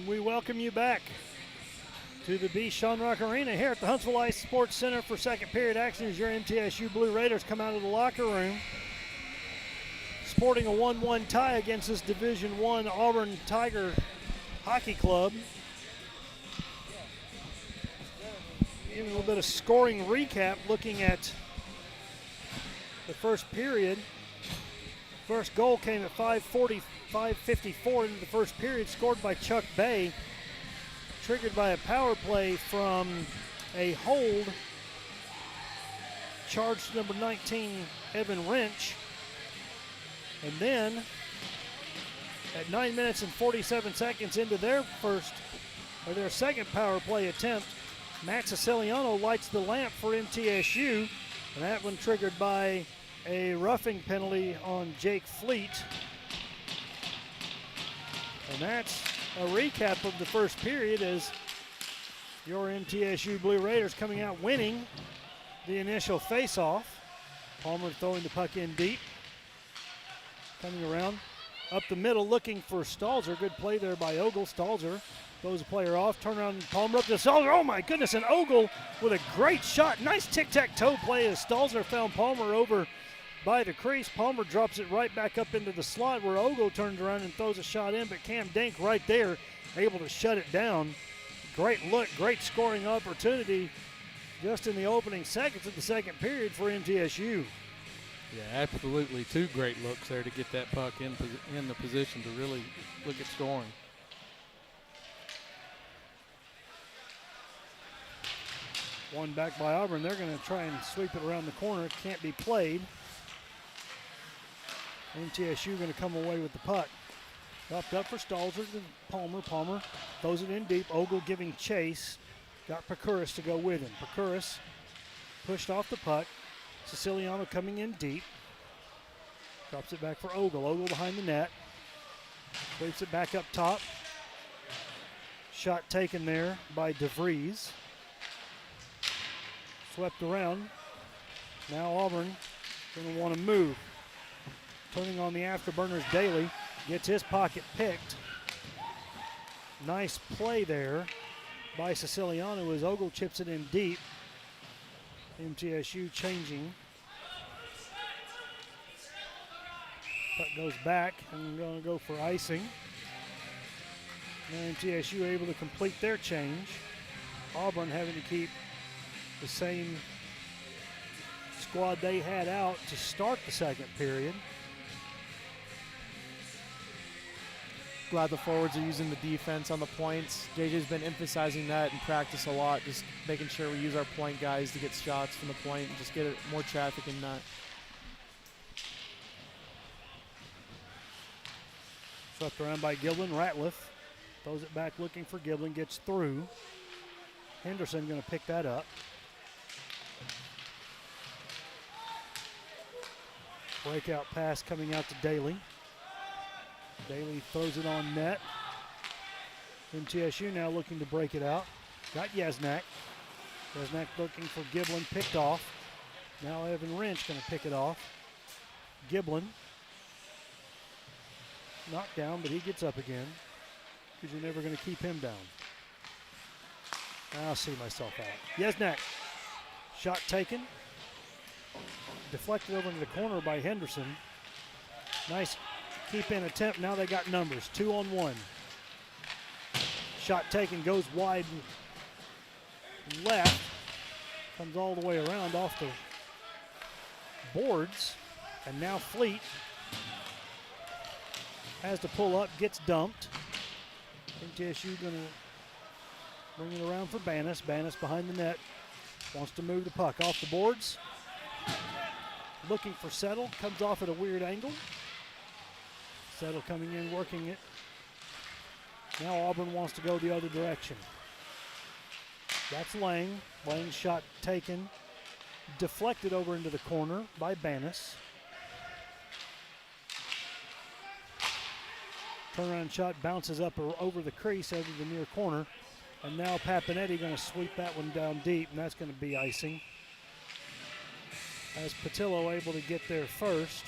And we welcome you back to the B. Shonrock Arena here at the Huntsville Ice Sports Center for second period action as your MTSU Blue Raiders come out of the locker room sporting a 1-1 tie against this Division I Auburn Tiger Hockey Club. Giving a little bit of scoring recap looking at the first period. First goal came at 5:54 into the first period, scored by Chuck Bay, triggered by a power play from a hold, charged number 19, Evan Wrench. And then at 9 minutes and 47 seconds into their second power play attempt, Matt Siciliano lights the lamp for MTSU, and that one triggered by a roughing penalty on Jake Fleet. And that's a recap of the first period as your MTSU Blue Raiders coming out winning the initial face-off. Palmer throwing the puck in deep. Coming around up the middle looking for Stalzer. Good play there by Ogle. Stalzer throws the player off. Turn around, Palmer up to Stalzer. Oh my goodness, and Ogle with a great shot. Nice tic-tac-toe play as Stalzer found Palmer over by the crease. Palmer drops it right back up into the slot where Ogle turns around and throws a shot in, but Cam Dink right there able to shut it down. Great look, great scoring opportunity just in the opening seconds of the second period for MTSU. Yeah, absolutely. Two great looks there to get that puck in the position to really look at scoring. One back by Auburn. They're going to try and sweep it around the corner. It can't be played. MTSU going to come away with the puck. Dropped up for Stalzer to Palmer. Palmer throws it in deep. Ogle giving chase. Got Prokuris to go with him. Prokuris pushed off the puck. Siciliano coming in deep. Drops it back for Ogle. Ogle behind the net. Sweeps it back up top. Shot taken there by DeVries. Swept around. Now Auburn going to want to move. Turning on the afterburners, Daly gets his pocket picked. Nice play there by Siciliano as Ogle chips it in deep. MTSU changing. Puck goes back and going to go for icing. Now MTSU able to complete their change. Auburn having to keep the same squad they had out to start the second period. Glad the forwards are using the defense on the points. JJ's been emphasizing that in practice a lot, just making sure we use our point guys to get shots from the point and just get more traffic in that. Swept around by Giblin. Ratliff throws it back looking for Giblin, gets through. Henderson going to pick that up. Breakout pass coming out to Daly. Daly throws it on net. MTSU now looking to break it out. Got Yesnak. Yesnak looking for Giblin, picked off. Now Evan Wrench going to pick it off. Giblin knocked down, but he gets up again because you're never going to keep him down. I'll see myself out. Yesnak. Shot taken. Deflected over into the corner by Henderson. Nice keep in attempt. Now they got numbers. 2-on-1. Shot taken, goes wide left. Comes all the way around off the boards. And now Fleet has to pull up, gets dumped. MTSU going to bring it around for Bannis. Bannis behind the net. Wants to move the puck off the boards. Looking for Settle. Comes off at a weird angle. Settle coming in, working it. Now Auburn wants to go the other direction. That's Lang. Lang's shot taken. Deflected over into the corner by Bannis. Turnaround shot bounces up over the crease over the near corner. And now Papinetti going to sweep that one down deep, and that's going to be icing. As Patillo able to get there first.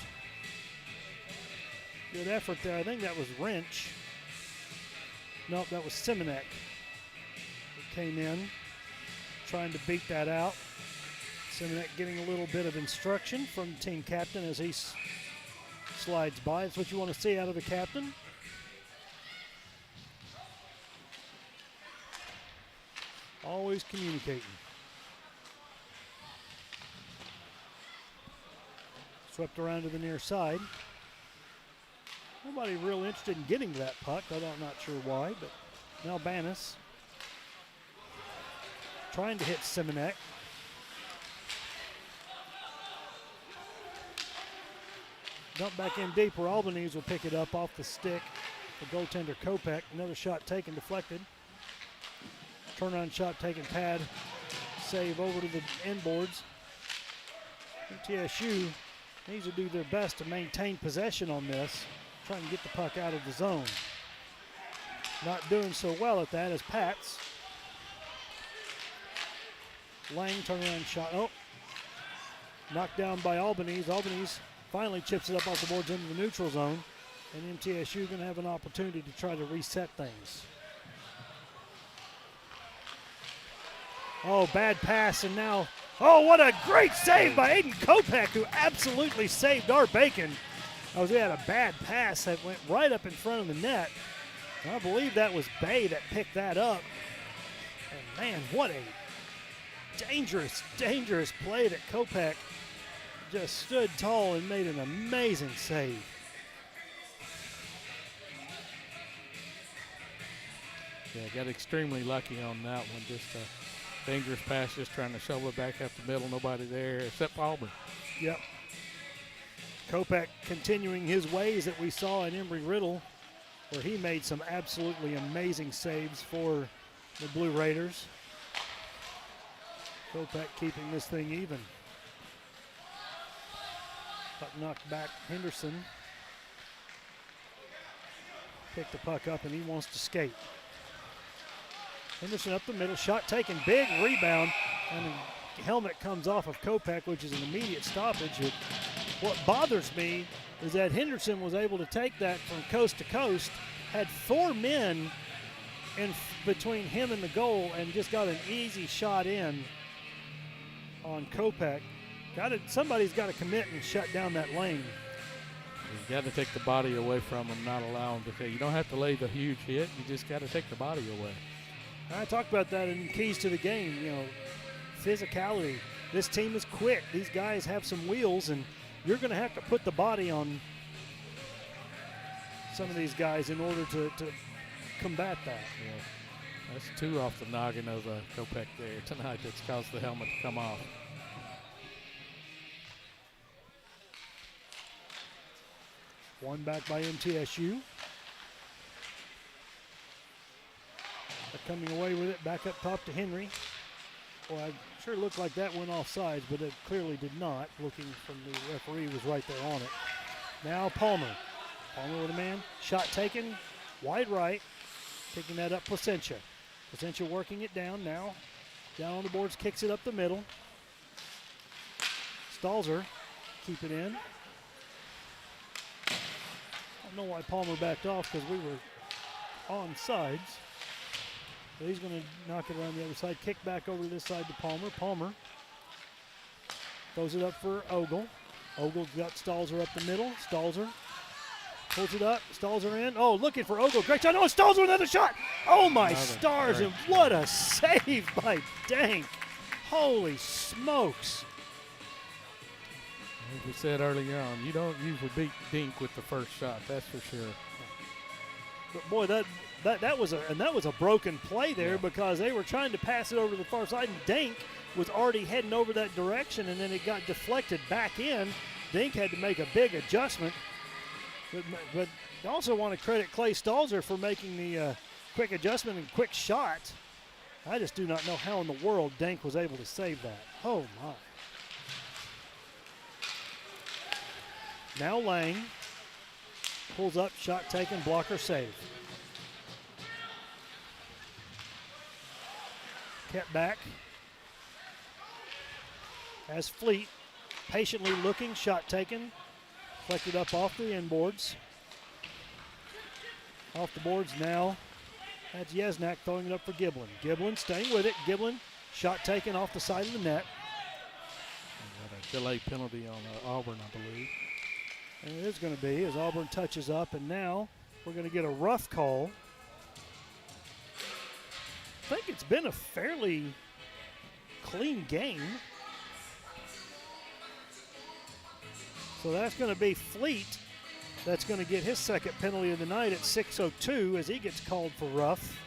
Good effort there. I think that was Wrench. Nope, that was Simonek who came in trying to beat that out. Simonek getting a little bit of instruction from the team captain as he slides by. That's what you want to see out of the captain. Always communicating. Swept around to the near side. Nobody real interested in getting to that puck. I'm not sure why, but now Banis trying to hit Simonek. Dump back in deep where Albanese will pick it up off the stick. The goaltender Kopech. Another shot taken, deflected. Turnaround shot taken, pad. Save over to the inboards. MTSU needs to do their best to maintain possession on this, trying to get the puck out of the zone. Not doing so well at that as Pats. Lang turnaround shot. Oh, knocked down by Albanese. Albanese finally chips it up off the boards into the neutral zone, and MTSU going to have an opportunity to try to reset things. Oh, bad pass, and now, oh, what a great save by Aiden Kopech, who absolutely saved our bacon. We had a bad pass that went right up in front of the net. I believe that was Bay that picked that up. And man, what a dangerous, dangerous play that Kopech just stood tall and made an amazing save. Yeah, got extremely lucky on that one. Just a dangerous pass, just trying to shovel it back up the middle. Nobody there except Auburn. Yep. Kopech continuing his ways that we saw in Embry-Riddle, where he made some absolutely amazing saves for the Blue Raiders. Kopech keeping this thing even. Puck knocked back. Henderson picked the puck up and he wants to skate. Henderson up the middle, shot taken, big rebound, and the helmet comes off of Kopech, which is an immediate stoppage. What bothers me is that Henderson was able to take that from coast to coast, had 4 men in between him and the goal, and just got an easy shot in on Kopech. Somebody's got to commit and shut down that lane. You got to take the body away from him, not allow him to take. You don't have to lay the huge hit. You just got to take the body away. I talked about that in keys to the game. You know, physicality. This team is quick. These guys have some wheels, and you're going to have to put the body on some of these guys in order to combat that. Yeah. That's 2 off the noggin of Kopech there tonight that's caused the helmet to come off. One back by MTSU. They're coming away with it, back up top to Henry. Well, it sure looked like that went offsides, but it clearly did not. Looking from the referee was right there on it. Now Palmer. Palmer with a man. Shot taken, wide right. Picking that up, Placentia. Placentia working it down now. Down on the boards, kicks it up the middle. Stalzer, keep it in. I don't know why Palmer backed off, because we were on sides. So he's going to knock it around the other side. Kick back over to this side to Palmer. Palmer throws it up for Ogle. Ogle's got Stalzer up the middle. Stalzer pulls it up. Stalzer in. Oh, looking for Ogle. Great shot. Oh, Stalzer with another shot. Oh, my stars. And what a save by Dank. Holy smokes. As we said earlier on, you don't usually beat Dink with the first shot, that's for sure. But boy, that was a broken play there, because they were trying to pass it over to the far side, and Dink was already heading over that direction, and then it got deflected back in. Dink had to make a big adjustment. But you also want to credit Clay Stalzer for making the quick adjustment and quick shot. I just do not know how in the world Dink was able to save that. Oh, my. Now Lang pulls up, shot taken, blocker save. Kept back. As Fleet patiently looking, shot taken, deflected up off the inboards. Off the boards now. That's Yesnak throwing it up for Giblin. Giblin staying with it. Giblin, shot taken off the side of the net. A delay penalty on Auburn, I believe. And it is going to be as Auburn touches up, and now we're going to get a rough call. I think it's been a fairly clean game. So that's going to be Fleet. That's going to get his second penalty of the night at 6:02 as he gets called for rough.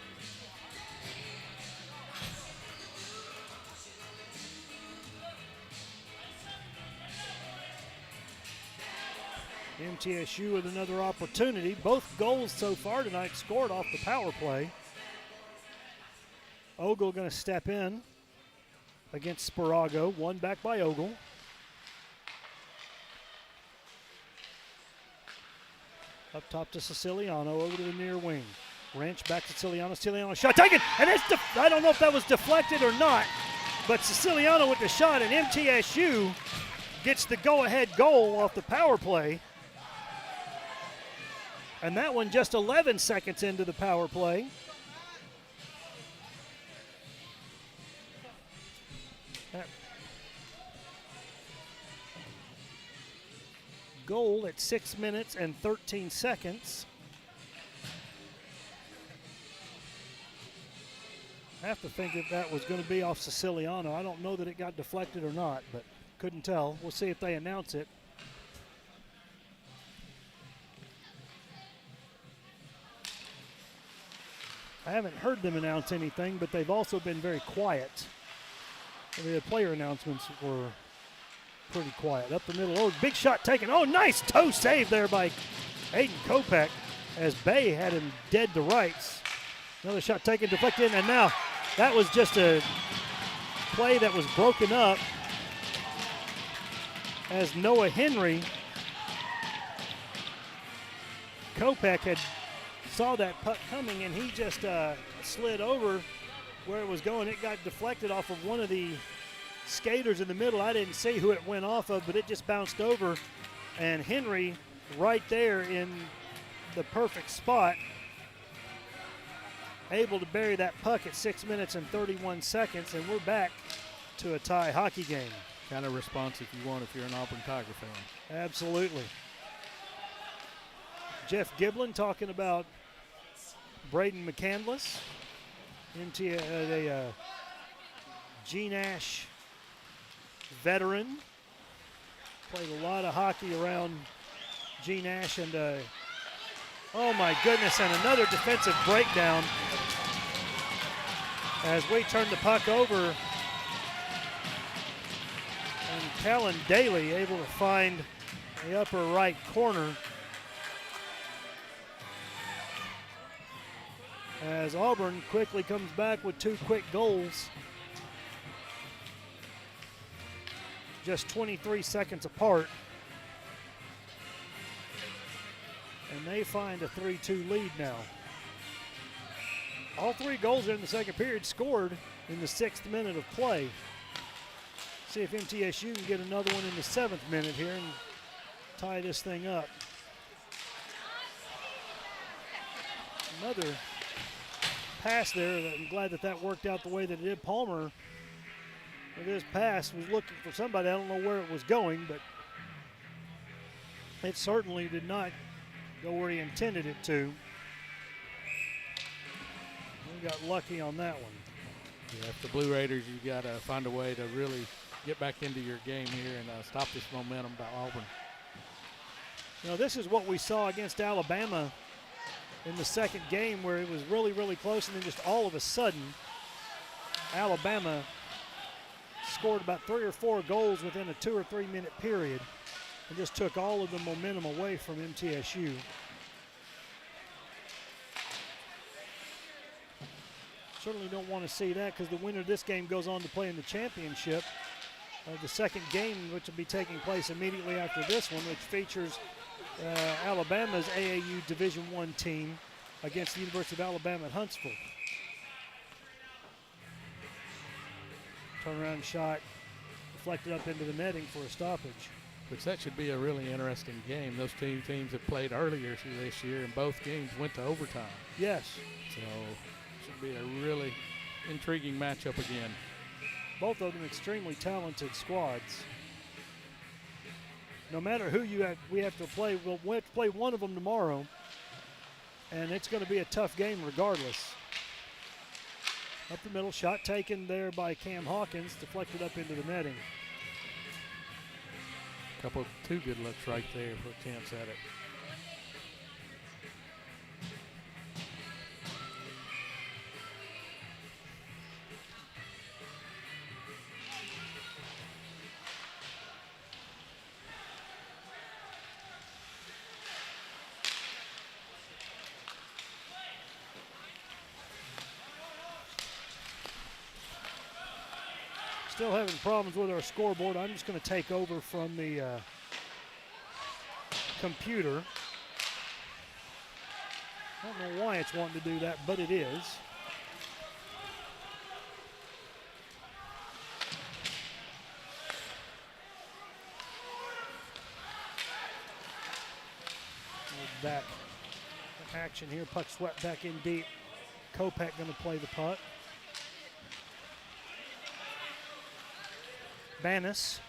MTSU with another opportunity. Both goals so far tonight scored off the power play. Ogle going to step in against Sparago. One back by Ogle. Up top to Siciliano, over to the near wing. Wrench back to Siciliano. Siciliano shot taken, and it's I don't know if that was deflected or not, but Siciliano with the shot, and MTSU gets the go-ahead goal off the power play. And that one just 11 seconds into the power play. That goal at 6 minutes and 13 seconds. I have to think that was going to be off Siciliano. I don't know that it got deflected or not, but couldn't tell. We'll see if they announce it. I haven't heard them announce anything, but they've also been very quiet. The player announcements were pretty quiet. Up the middle, oh, big shot taken. Oh, nice toe save there by Aiden Kopech as Bay had him dead to rights. Another shot taken, deflected in, and now that was just a play that was broken up as Noah Henry. Kopech saw that puck coming, and he just slid over where it was going. It got deflected off of one of the skaters in the middle. I didn't see who it went off of, but it just bounced over, and Henry right there in the perfect spot, able to bury that puck at 6 minutes and 31 seconds, and we're back to a tie hockey game. Kind of response if you want if you're an Auburn Tiger fan. Absolutely. Jeff Giblin talking about Braden McCandless, a G Nash veteran. Played a lot of hockey around G Nash, and oh my goodness, and another defensive breakdown as we turn the puck over, and Callan Daly able to find the upper right corner as Auburn quickly comes back with two quick goals. Just 23 seconds apart. And they find a 3-2 lead now. All three goals in the second period scored in the 6th minute of play. See if MTSU can get another one in the 7th minute here and tie this thing up. Another pass there. I'm glad that worked out the way that it did. Palmer, with his pass, was looking for somebody. I don't know where it was going, but it certainly did not go where he intended it to. We got lucky on that one. Yeah, if the Blue Raiders, you got to find a way to really get back into your game here and stop this momentum by Auburn. You know, this is what we saw against Alabama in the second game, where it was really, really close, and then just all of a sudden, Alabama scored about 3 or 4 goals within a 2 or 3 minute period and just took all of the momentum away from MTSU. Certainly don't want to see that, because the winner of this game goes on to play in the championship. The second game, which will be taking place immediately after this one, which features Alabama's AAU Division I team against the University of Alabama at Huntsville. Turnaround shot deflected up into the netting for a stoppage. which that should be a really interesting game. Those two teams have played earlier this year, and both games went to overtime. Yes. So should be a really intriguing matchup again. Both of them extremely talented squads. No matter who we have to play, we have to play one of them tomorrow, and it's going to be a tough game regardless. Up the middle, shot taken there by Cam Hawkins, deflected up into the netting. Two good looks right there for attempts at it. Still having problems with our scoreboard. I'm just going to take over from the computer. I don't know why it's wanting to do that, but it is. We're back in action here. Puck swept back in deep. Kopak going to play the puck. Banis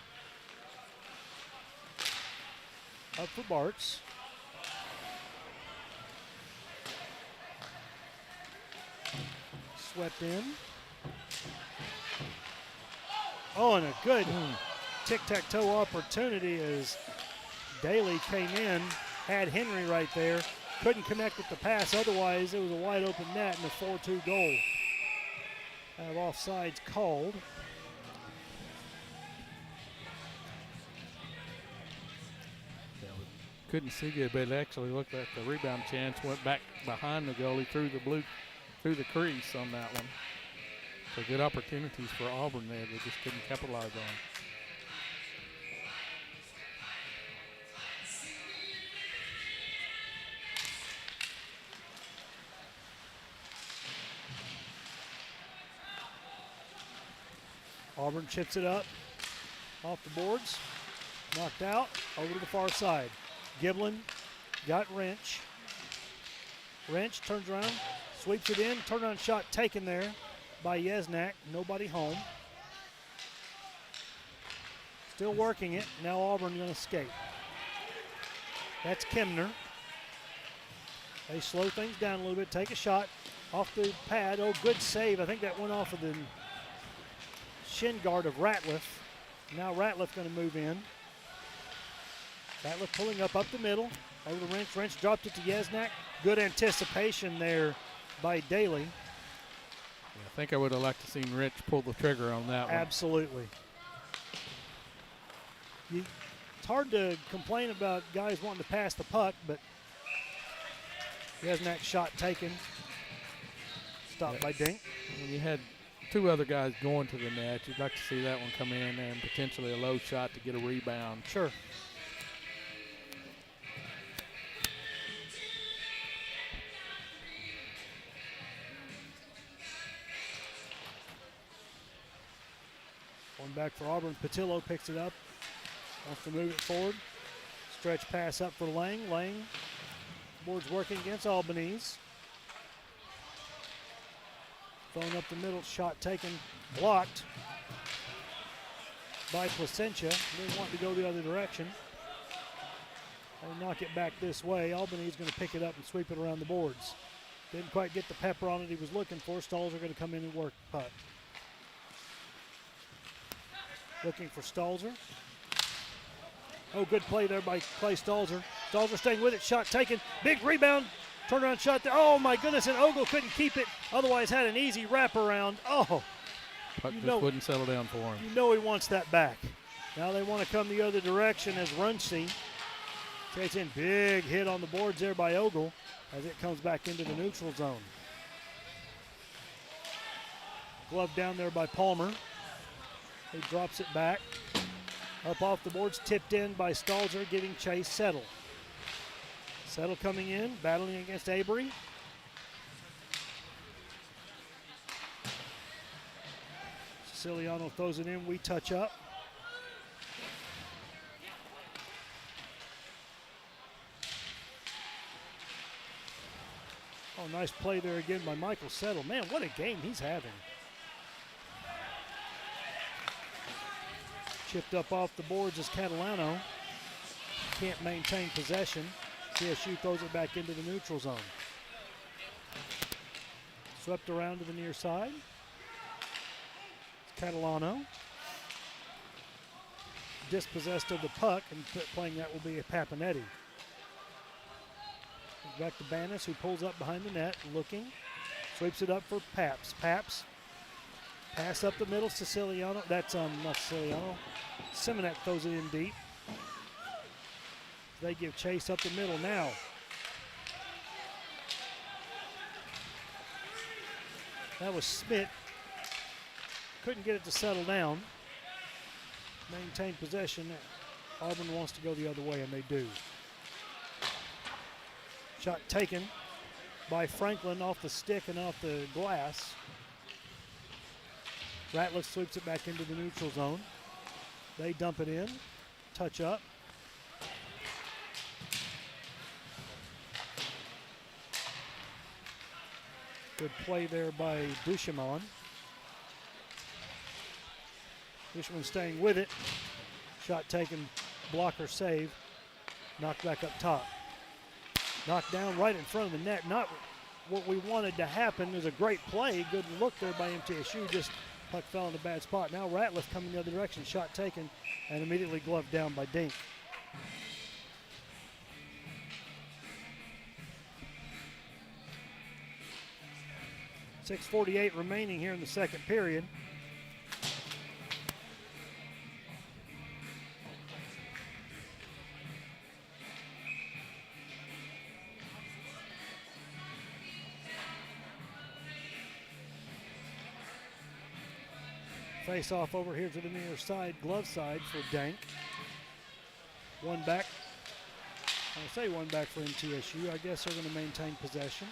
up for Bartz. Swept in. Oh, and a good tic-tac-toe opportunity as Daly came in, had Henry right there. Couldn't connect with the pass, otherwise it was a wide open net and a 4-2 goal. Have offsides called. Couldn't see good, but it actually looked like the rebound chance went back behind the goalie through the crease on that one. So good opportunities for Auburn there. They just couldn't capitalize on. Auburn chips it up off the boards. Knocked out over to the far side. Giblin got Wrench. Wrench turns around, sweeps it in. Turnaround shot taken there by Yesnak. Nobody home. Still working it. Now Auburn going to skate. That's Kemner. They slow things down a little bit. Take a shot off the pad. Oh, good save. I think that went off of the shin guard of Ratliff. Now Ratliff going to move in. Ratliff pulling up the middle. Over to Wrench. Wrench dropped it to Yesnak. Good anticipation there by Daly. Yeah, I think I would have liked to seen Rich pull the trigger on that one. Absolutely. It's hard to complain about guys wanting to pass the puck, but Yesnak's shot taken. Stopped by Dink. When you had two other guys going to the net, you'd like to see that one come in and potentially a low shot to get a rebound. Sure. One back for Auburn. Patillo picks it up. Wants to move it forward. Stretch pass up for Lang. Lang. Board's working against Albanese. Throwing up the middle. Shot taken. Blocked by Placentia. They want to go the other direction. They knock it back this way. Albanese going to pick it up and sweep it around the boards. Didn't quite get the pepper on it he was looking for. Stalls are going to come in and work the puck. Looking for Stalzer. Oh, good play there by Clay Stalzer. Stalzer staying with it. Shot taken. Big rebound. Turnaround shot there. Oh, my goodness. And Ogle couldn't keep it. Otherwise had an easy wraparound. Oh. Puck just wouldn't settle down for him. You know he wants that back. Now they want to come the other direction as Runcie takes in. Big hit on the boards there by Ogle as it comes back into the neutral zone. Glove down there by Palmer. He drops it back. Up off the boards, tipped in by Stalzer, giving chase Settle. Settle coming in, battling against Avery. Siciliano throws it in, we touch up. A nice play there again by Michael Settle. Man, what a game he's having. Chipped up off the boards is Catalano. Can't maintain possession. TSU throws it back into the neutral zone. Swept around to the near side. It's Catalano. Dispossessed of the puck, and playing that will be a Papanetti. Back to Banis, who pulls up behind the net, looking. Sweeps it up for Paps. Paps. Pass up the middle, Siciliano. That's not Siciliano. Simonet throws it in deep. They give chase up the middle now. That was Smith. Couldn't get it to settle down. Maintain possession. Auburn wants to go the other way, and they do. Shot taken by Franklin off the stick and off the glass. Ratliff sweeps it back into the neutral zone. They dump it in. Touch up. Good play there by Duchemin. Duchemin staying with it. Shot taken, blocker save. Knocked back up top. Knocked down right in front of the net. Not what we wanted to happen. It was a great play. Good look there by MTSU. Just puck fell in a bad spot. Now Ratliff coming the other direction. Shot taken and immediately gloved down by Dink. .6:48 remaining here in the second period. Face off over here to the near side, glove side for Dank. One back. I say one back for MTSU. I guess they're going to maintain possession.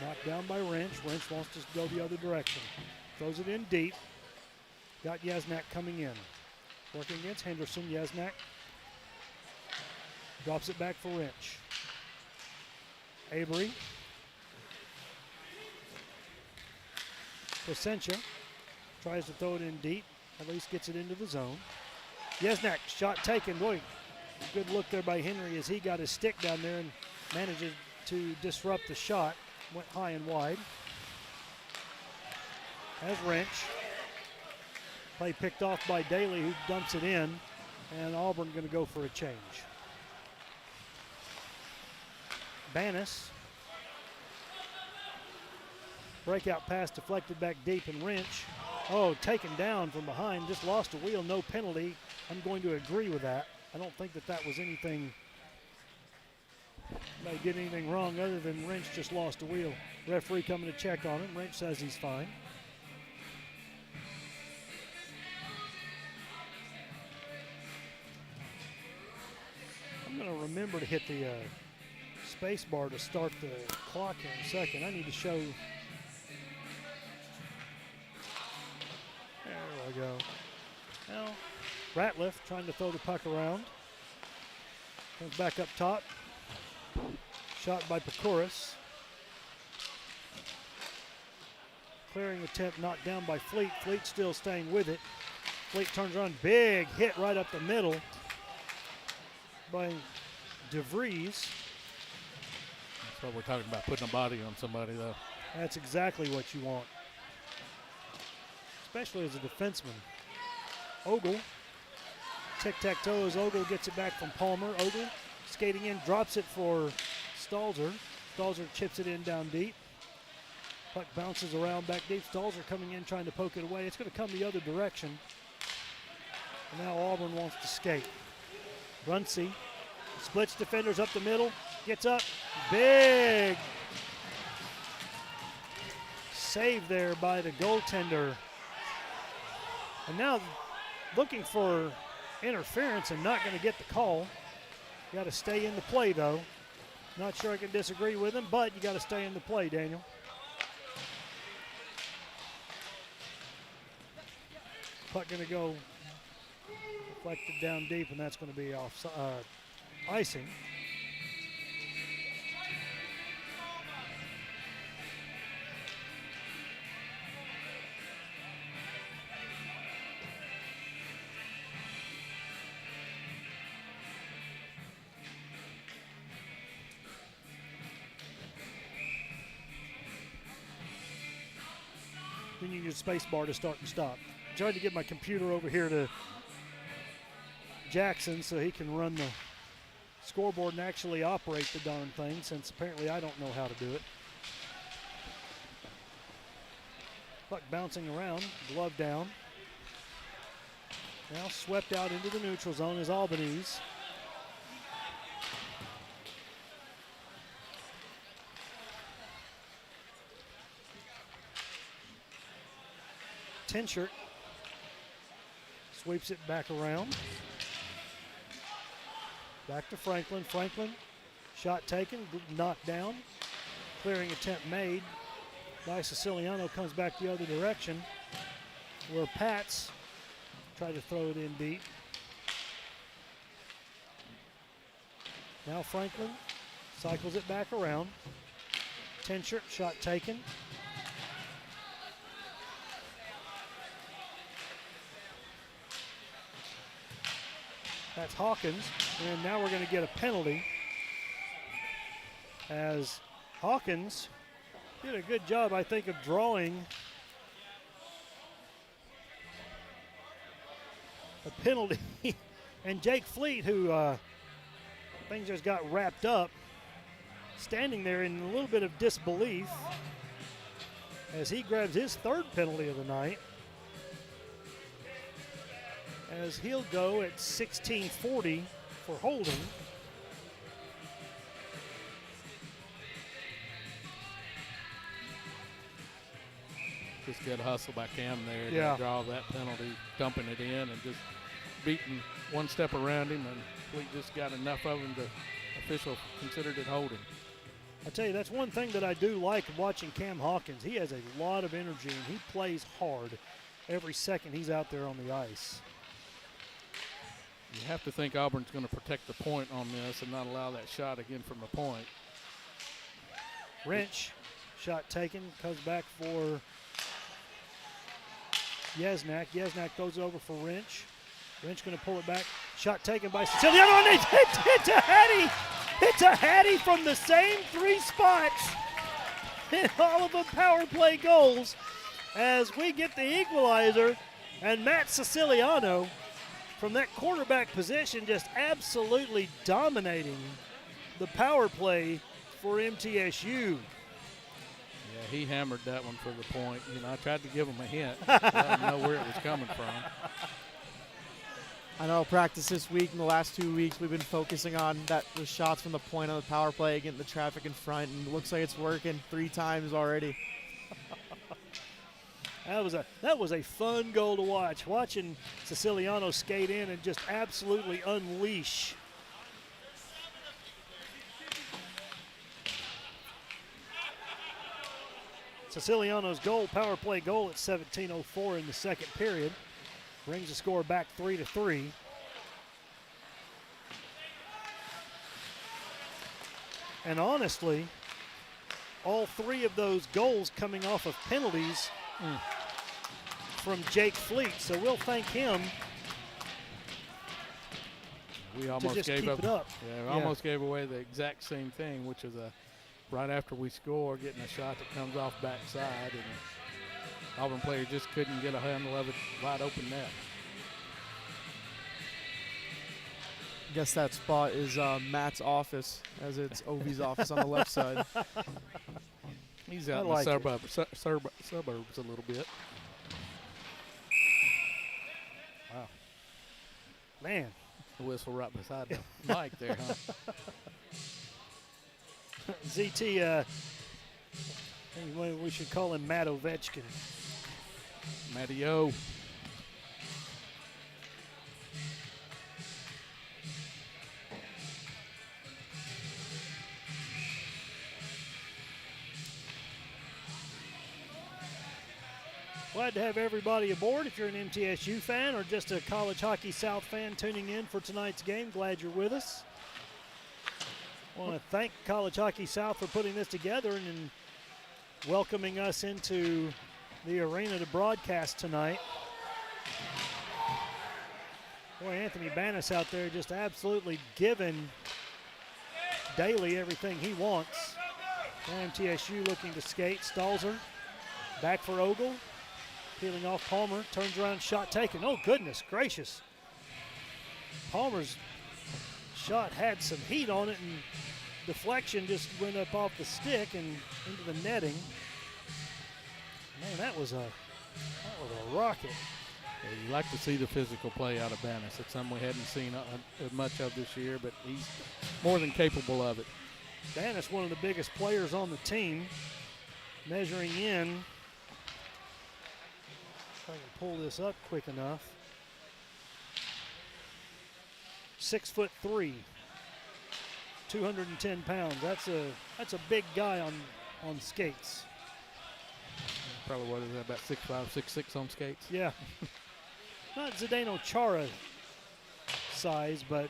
Knocked down by Wrench. Wrench wants to go the other direction. Throws it in deep. Got Yasnak coming in. Working against Henderson. Yasnak drops it back for Wrench. Avery. Placentia tries to throw it in deep. At least gets it into the zone. Yasnak, shot taken. Boy, good look there by Henry as he got his stick down there and manages to disrupt the shot. Went high and wide. As Wrench. Play picked off by Daly, who dumps it in. And Auburn going to go for a change. Banis. Breakout pass deflected back deep, and Wrench, taken down from behind, just lost a wheel, no penalty. I'm going to agree with that. I don't think that was anything, they did anything wrong other than Wrench just lost a wheel. Referee coming to check on him. Wrench says he's fine. I'm going to remember to hit the space bar to start the clock here in a second. I need to show. There we go. Now, Ratliff trying to throw the puck around. Comes back up top. Shot by Pecoris. Clearing attempt knocked down by Fleet. Fleet still staying with it. Fleet turns around. Big hit right up the middle by DeVries. That's what we're talking about, putting a body on somebody, though. That's exactly what you want, especially as a defenseman. Ogle, tic-tac-toe as Ogle gets it back from Palmer. Ogle skating in, drops it for Stalzer. Stalzer chips it in down deep. Puck bounces around back deep. Stalzer coming in trying to poke it away. It's going to come the other direction. And now Auburn wants to skate. Runcie splits defenders up the middle. Gets up. Big save there by the goaltender. And now looking for interference and not going to get the call. You got to stay in the play, though. Not sure I can disagree with him, but you got to stay in the play, Daniel. Puck going to go deflected down deep, and that's going to be off icing. then you use space bar to start and stop. I tried to get my computer over here to Jackson so he can run the scoreboard and actually operate the darn thing, since apparently I don't know how to do it. Puck bouncing around, glove down. Now swept out into the neutral zone is Albanese. Tinshirt sweeps it back around. Back to Franklin. Franklin, shot taken, knocked down. Clearing attempt made by Siciliano, comes back the other direction, where Pats tried to throw it in deep. Now Franklin cycles it back around. Tinshirt, shot taken. That's Hawkins, and now we're going to get a penalty as Hawkins did a good job, I think, of drawing a penalty. And Jake Fleet, who things just got wrapped up, standing there in a little bit of disbelief as he grabs his third penalty of the night, as he'll go at 16:40 for holding. Just good hustle by Cam there Yeah. to draw that penalty, dumping it in and just beating one step around him, and Fleet just got enough of him to official considered it holding. I tell you, that's one thing that I do like watching Cam Hawkins. He has a lot of energy, and he plays hard every second he's out there on the ice. You have to think Auburn's going to protect the point on this and not allow that shot again from the point. Wrench, shot taken, comes back for Yesnak. Yesnak throws it over for Wrench. Wrench going to pull it back. Shot taken by Siciliano, and it's a Hattie. It's a Hattie from the same three spots. And all of them power play goals as we get the equalizer, and Matt Siciliano from that quarterback position just absolutely dominating the power play for MTSU. Yeah, he hammered that one for the point. You know, I tried to give him a hint, to let him know where it was coming from. I know practice this week and the last 2 weeks we've been focusing on the shots from the point on the power play, getting the traffic in front, and it looks like it's working 3 times already. That was a fun goal to watch. Watching Siciliano skate in and just absolutely unleash. Siciliano's goal, power play goal at 17:04 in the second period, brings the score back 3-3. And honestly, all 3 of those goals coming off of penalties from Jake Fleet. So we'll thank him. We almost just gave keep it up. Yeah, we almost gave away the exact same thing, which is right after we score, getting a shot that comes off backside, and Auburn player just couldn't get a handle of it, wide open net. I guess that spot is Matt's office, as it's Ovi's office on the left side. He's out in like the suburbs a little bit. Wow. Man. The whistle right beside the mic there, huh? ZT, we should call him Matt Ovechkin. Matty-O. Glad to have everybody aboard. If you're an MTSU fan or just a College Hockey South fan tuning in for tonight's game, glad you're with us. I want to thank College Hockey South for putting this together and welcoming us into the arena to broadcast tonight. Boy, Anthony Bannis out there just absolutely giving Daly everything he wants. Now MTSU looking to skate. Stalzer back for Ogle. Peeling off Palmer, turns around, shot taken. Oh, goodness gracious. Palmer's shot had some heat on it, and deflection just went up off the stick and into the netting. Man, that was a rocket. Yeah, you like to see the physical play out of Bannis. It's something we hadn't seen much of this year, but he's more than capable of it. Bannis, one of the biggest players on the team, measuring in. If I can pull this up quick enough. 6'3", 210 pounds. That's a big guy on skates. Probably what is that, about 6'5", 6'6" on skates? Yeah. Not Zdeno Chara size, but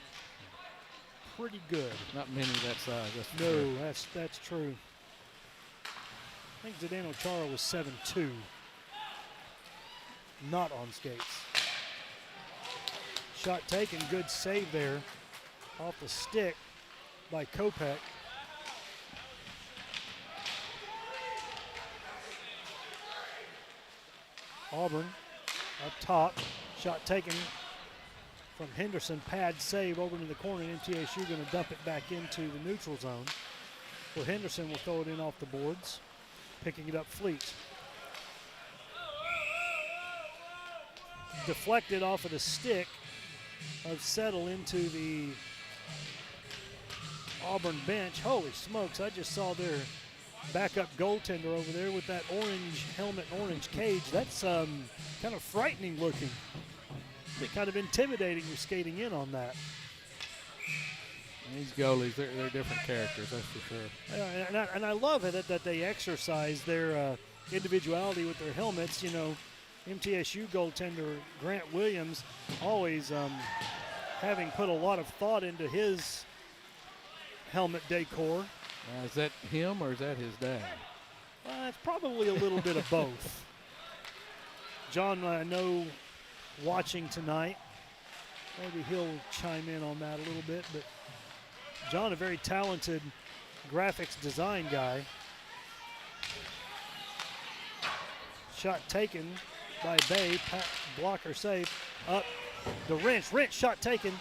pretty good. Not many that size. That's for No, sure. that's true. I think Zdeno Chara was 7'2". Not on skates. Shot taken, good save there off the stick by Kopech. Auburn up top, shot taken from Henderson, pad save over to the corner, and MTSU going to dump it back into the neutral zone, where Henderson will throw it in off the boards, picking it up Fleet. Deflected off of the stick of Settle into the Auburn bench. Holy smokes, I just saw their backup goaltender over there with that orange helmet and orange cage. That's kind of frightening looking. Kind of intimidating, you're skating in on that. And these goalies, they're different characters, that's for sure. And I love it that they exercise their individuality with their helmets. You know, MTSU goaltender Grant Williams always having put a lot of thought into his helmet decor. Is that him or is that his dad? It's probably a little bit of both. John, I know, watching tonight, maybe he'll chime in on that a little bit, but John, a very talented graphics design guy. Shot taken by Bay, blocker save, up the wrench shot taken.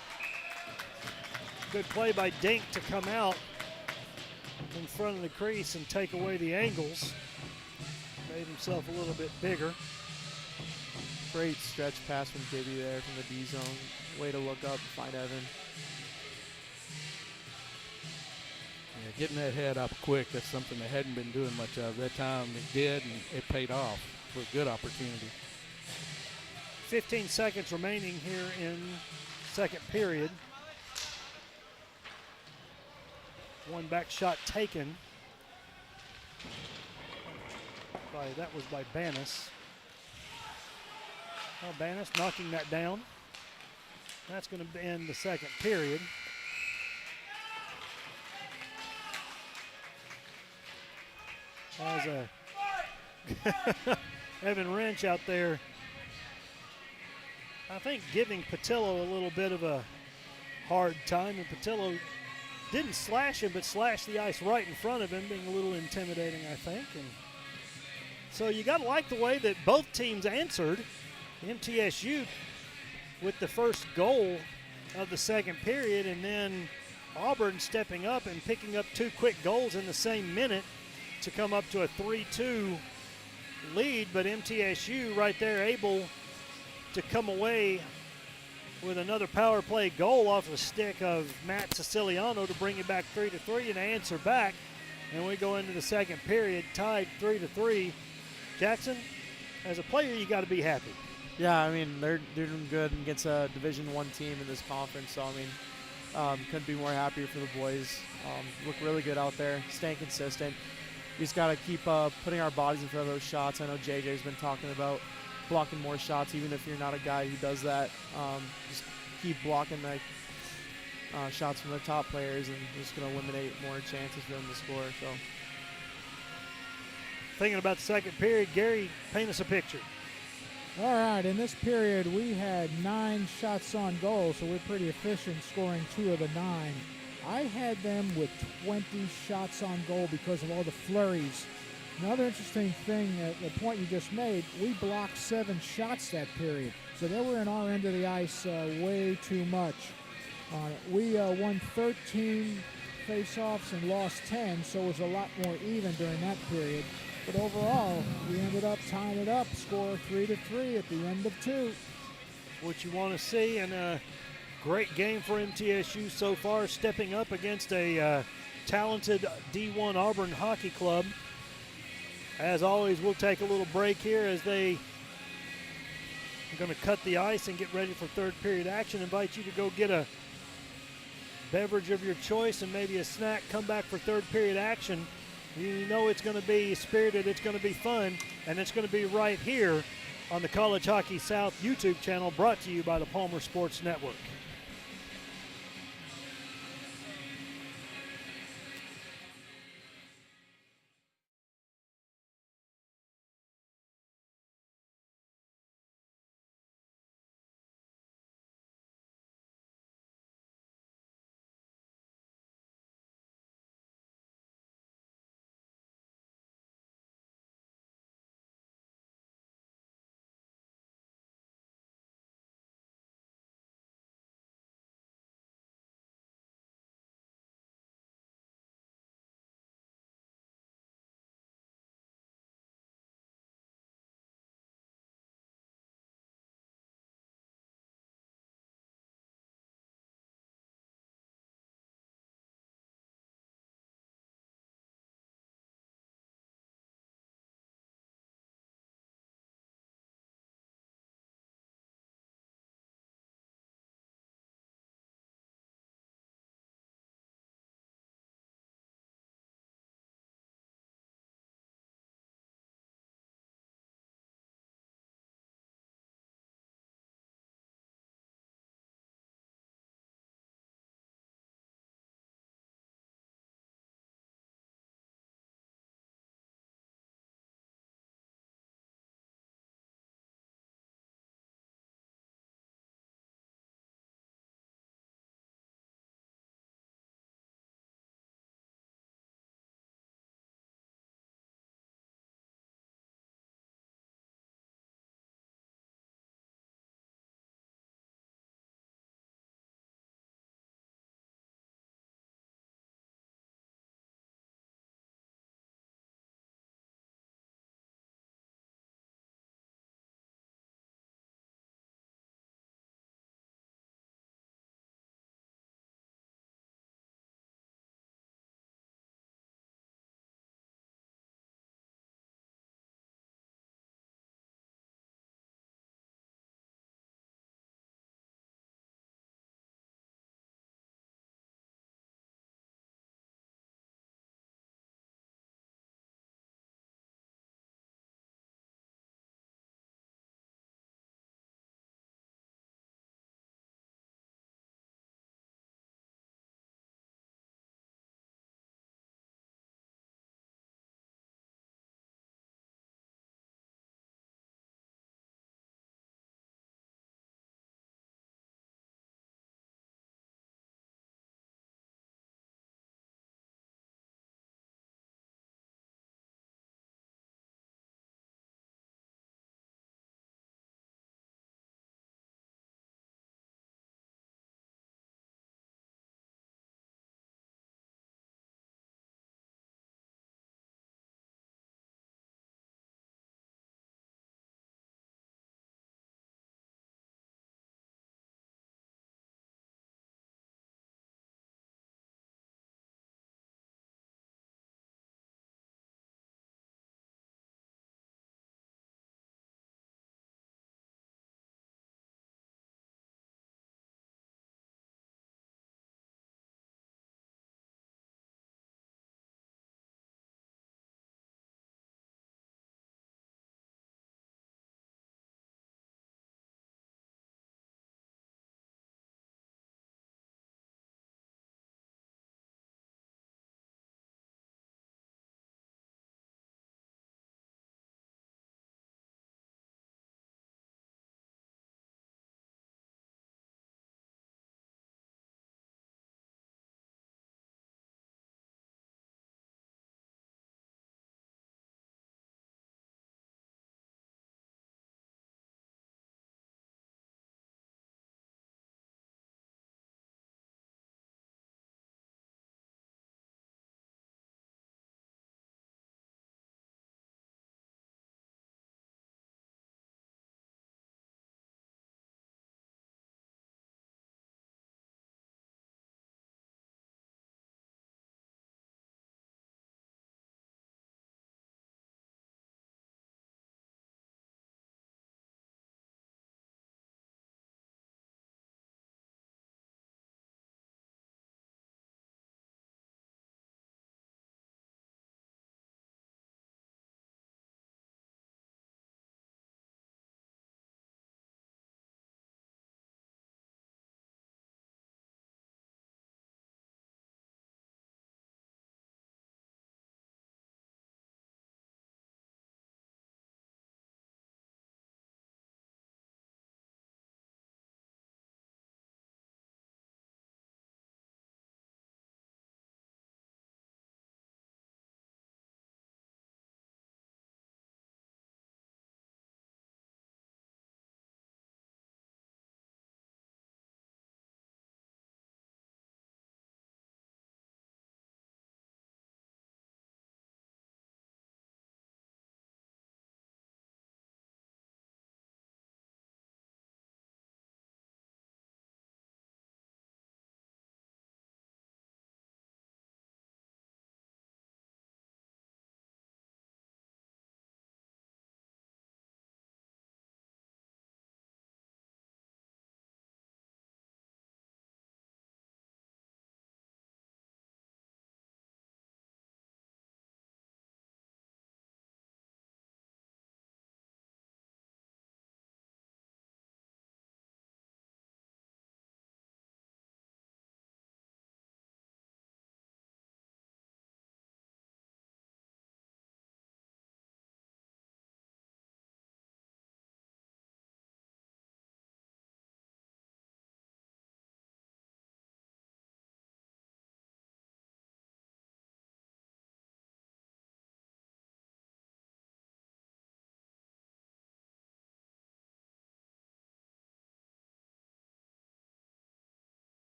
Good play by Dink to come out in front of the crease and take away the angles. Made himself a little bit bigger. Great stretch pass from Gibby there from the D zone. Way to look up and find Evan. Yeah, getting that head up quick, that's something they hadn't been doing much of. That time it did, and it paid off for a good opportunity. 15 seconds remaining here in second period. One back shot taken. That was by Bannis. Oh, Bannis knocking that down. That's going to end the second period. As Evan Wrench out there, I think giving Patillo a little bit of a hard time, and Patillo didn't slash him, but slashed the ice right in front of him, being a little intimidating, I think. And so you got to like the way that both teams answered. MTSU with the first goal of the second period, and then Auburn stepping up and picking up two quick goals in the same minute to come up to a 3-2 lead. But MTSU right there able to come away with another power play goal off the stick of Matt Siciliano to bring it back 3-3 and answer back. And we go into the second period tied 3-3. Jackson, as a player, you got to be happy. Yeah, I mean, they're doing good against a Division I team in this conference. So, I mean, couldn't be more happier for the boys. Look really good out there, staying consistent. We just got to keep putting our bodies in front of those shots. I know JJ's been talking about blocking more shots, even if you're not a guy who does that. Just keep blocking like shots from the top players, and just going to eliminate more chances for them to score. So, thinking about the second period, Gary, paint us a picture. All right, in this period, we had 9 shots on goal, so we're pretty efficient, scoring 2 of the 9. I had them with 20 shots on goal because of all the flurries Another interesting thing, the point you just made, we blocked 7 shots that period. So they were in our end of the ice way too much. We won 13 face-offs and lost 10, so it was a lot more even during that period. But overall, we ended up tying it up, score 3-3 at the end of 2. What you want to see, and a great game for MTSU so far, stepping up against a talented D1 Auburn hockey club. As always, we'll take a little break here as they are going to cut the ice and get ready for third period action. Invite you to go get a beverage of your choice and maybe a snack. Come back for third period action. You know it's going to be spirited, it's going to be fun, and it's going to be right here on the College Hockey South YouTube channel, brought to you by the Palmer Sports Network.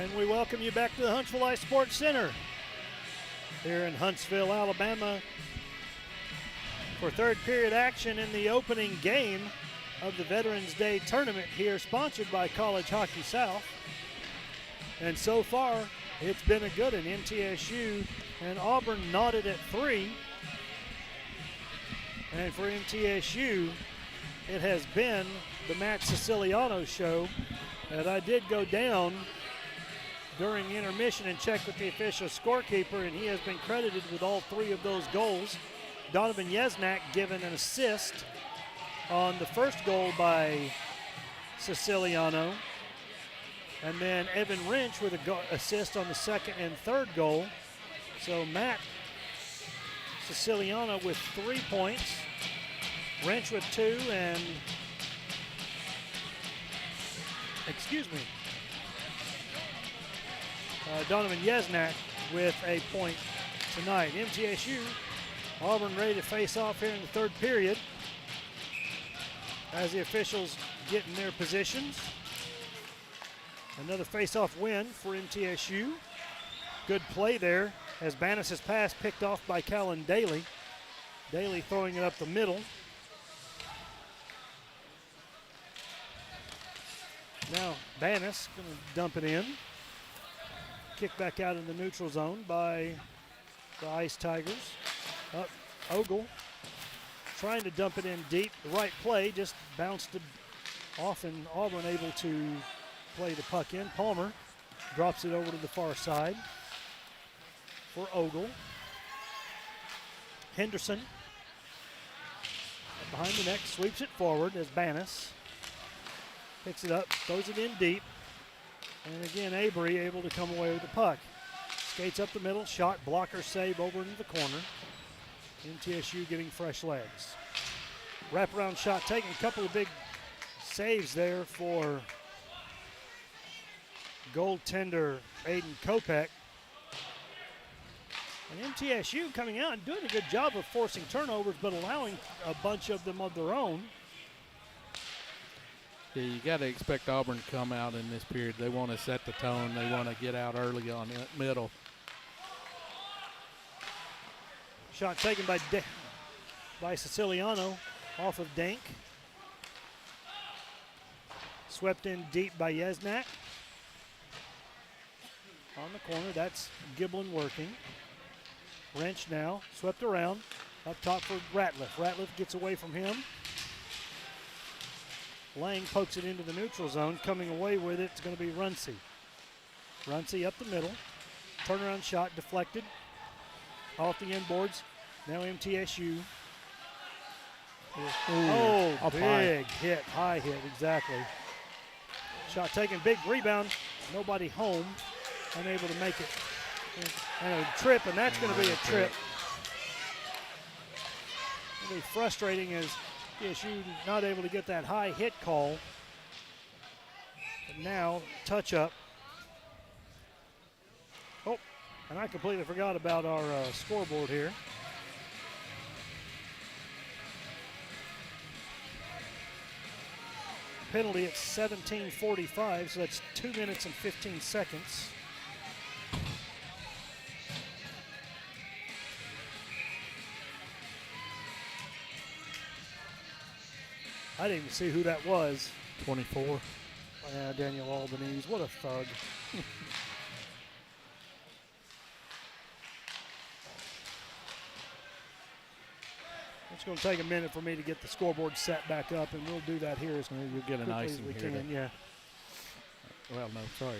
And we welcome you back to the Huntsville Ice Sports Center here in Huntsville, Alabama, for third period action in the opening game of the Veterans Day Tournament here, sponsored by College Hockey South. And so far, it's been a good one. MTSU and Auburn knotted at 3. And for MTSU, it has been the Matt Siciliano show. And I did go down during intermission and check with the official scorekeeper, and he has been credited with all 3 of those goals. Donovan Yesnak given an assist on the first goal by Siciliano. And then Evan Wrench with an assist on the second and third goal. So Matt Siciliano with 3 points. Wrench with 2, and Donovan Yesnak with a point tonight. MTSU, Auburn ready to face off here in the third period as the officials get in their positions. Another face-off win for MTSU. Good play there as Bannis' pass picked off by Callan Daly. Daly throwing it up the middle. Now Bannis going to dump it in. Kick back out in the neutral zone by the Ice Tigers. Ogle trying to dump it in deep. The right play, just bounced it off, and Auburn able to play the puck in. Palmer drops it over to the far side for Ogle. Henderson behind the net, sweeps it forward as Bannis picks it up, throws it in deep. And again, Avery able to come away with the puck. Skates up the middle, shot, blocker save over into the corner. MTSU getting fresh legs. Wraparound shot taken, a couple of big saves there for goaltender Aiden Kopech. And MTSU coming out and doing a good job of forcing turnovers, but allowing a bunch of them of their own. Yeah, you got to expect Auburn to come out in this period. They want to set the tone. They want to get out early on the middle. Shot taken by Siciliano off of Dink. Swept in deep by Yesnak. On the corner, that's Giblin working. Wrench now, swept around. Up top for Ratliff. Ratliff gets away from him. Lang pokes it into the neutral zone. Coming away with it, it's going to be Runcie. Runcie up the middle. Turnaround shot deflected off the inboards. Now MTSU. Big hit, high hit, exactly. Shot taken, big rebound. Nobody home. Unable to make it. And a trip, and that's going to be a trip. It'll be frustrating as TSU not able to get that high hit call. But now, touch up. Oh, and I completely forgot about our scoreboard here. Penalty at 17:45, so that's 2 minutes and 15 seconds. I didn't even see who that was. 24. Daniel Albanese. What a thug. It's going to take a minute for me to get the scoreboard set back up, and we'll do that here as you'll get an icing we here. can. Yeah. Well, no, sorry.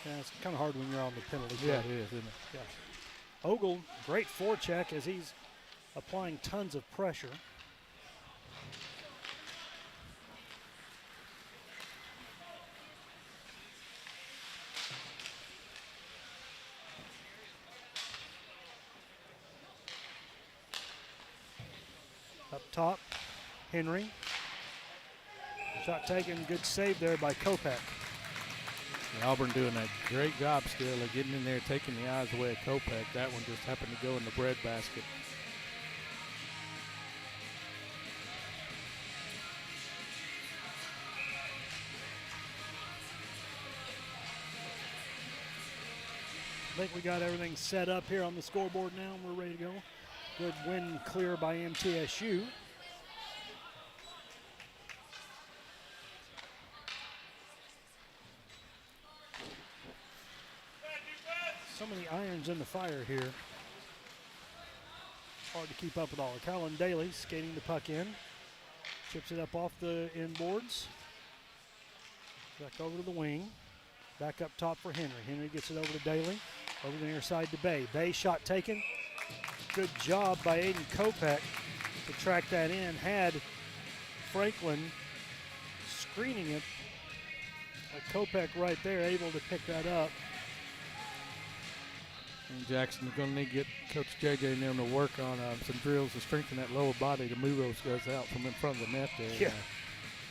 Yeah, it's kind of hard when you're on the penalty. Yeah, it is, isn't it? Yeah. Ogle, great forecheck as he's applying tons of pressure. Up top, Henry. Shot taken, good save there by Kopech. Auburn doing a great job still of getting in there, taking the eyes away of Kopech. That one just happened to go in the breadbasket. think we got everything set up here on the scoreboard now. We're ready to go. Good win clear by MTSU. So many irons in the fire here. Hard to keep up with all. Callan Daly skating the puck in. Chips it up off the inboards. Back over to the wing. Back up top for Henry. Henry gets it over to Daly. Over the near side to Bay. Bay shot taken. Good job by Aiden Kopech to track that in. Had Franklin screening it. Kopech right there able to pick that up. And Jackson's going to need to get Coach JJ and them to work on some drills to strengthen that lower body to move those guys out from in front of the net there. Yeah.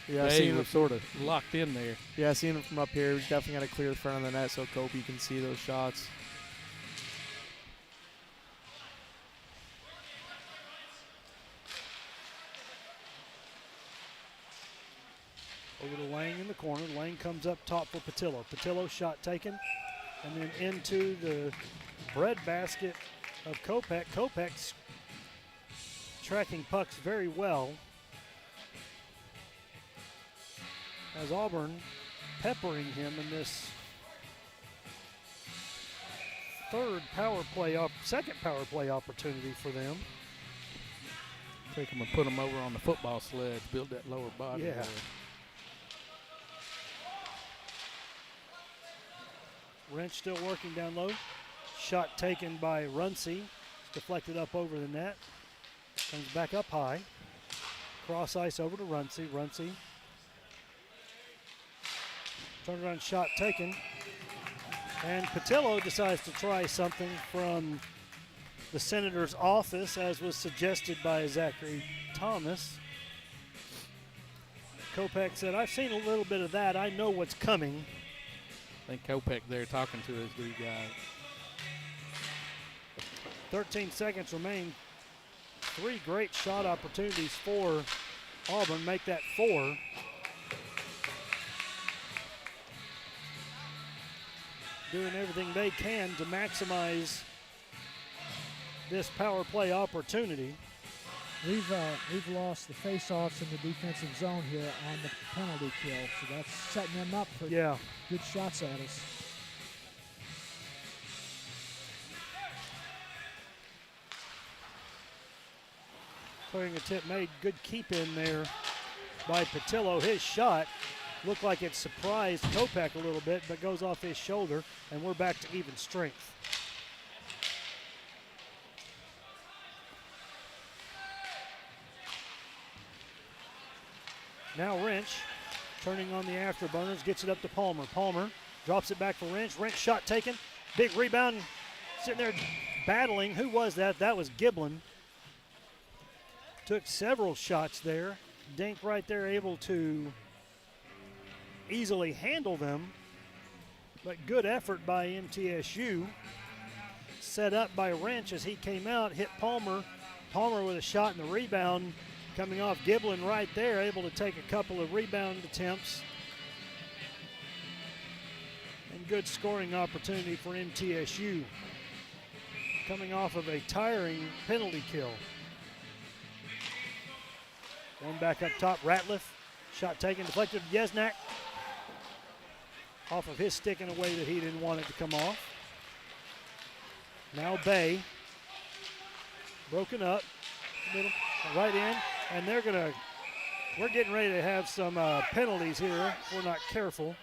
Yeah, They were sort of locked in there. Yeah, seeing it from up here, we definitely got to clear the front of the net so Kobe can see those shots. Over to Lang in the corner. Lang comes up top for Patillo. Patillo shot taken. And then into the bread basket of Kopech. Kopech's tracking pucks very well. As Auburn peppering him in this second power play opportunity for them. Take them and put them over on the football sled, build that lower body. Yeah. There. Wrench still working down low. Shot taken by Runcie. Deflected up over the net. Comes back up high. Cross ice over to Runcie. Runcie. Turnaround shot taken. And Patillo decides to try something from the Senator's office, as was suggested by Zachary Thomas. Kopech said, I've seen a little bit of that. I know what's coming. I think Kopech there talking to his D guy. 13 seconds remain. 3 great shot opportunities for Auburn. Make that 4. Doing everything they can to maximize this power play opportunity. We've lost the face-offs in the defensive zone here on the penalty kill, so that's setting them up for good shots at us. Clearing a tip made. Good keep in there by Patillo. His shot looked like it surprised Kopech a little bit, but goes off his shoulder, and we're back to even strength. Now Wrench, turning on the afterburners, gets it up to Palmer. Palmer drops it back for Wrench. Wrench shot taken. Big rebound, sitting there battling. Who was that? That was Giblin. Took several shots there. Dink right there able to easily handle them. But good effort by MTSU. Set up by Wrench as he came out, hit Palmer. Palmer with a shot and the rebound. Coming off Giblin right there, able to take a couple of rebound attempts. And good scoring opportunity for MTSU. Coming off of a tiring penalty kill. One back up top, Ratliff. Shot taken, deflected to Yesnak. Off of his stick in a way that he didn't want it to come off. Now Bay. Broken up. Middle, right in. And we're getting ready to have some penalties here if we're not careful.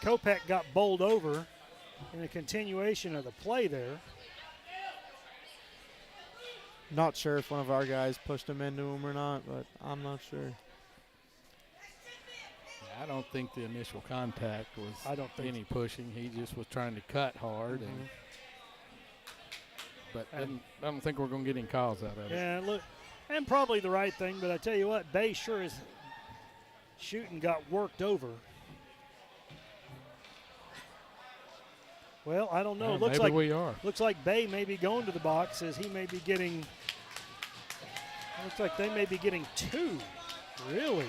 Kopech got bowled over in a continuation of the play there. Not sure if one of our guys pushed him into him or not, but I'm not sure. I don't think the initial contact was any pushing. He just was trying to cut hard. But I don't think we're going to get any calls out of it. Yeah, look. And probably the right thing, but I tell you what, Bay sure is shooting got worked over. Well, I don't know. Maybe we are. Looks like Bay may be going to the box as he may be getting. Looks like they may be getting 2. Really?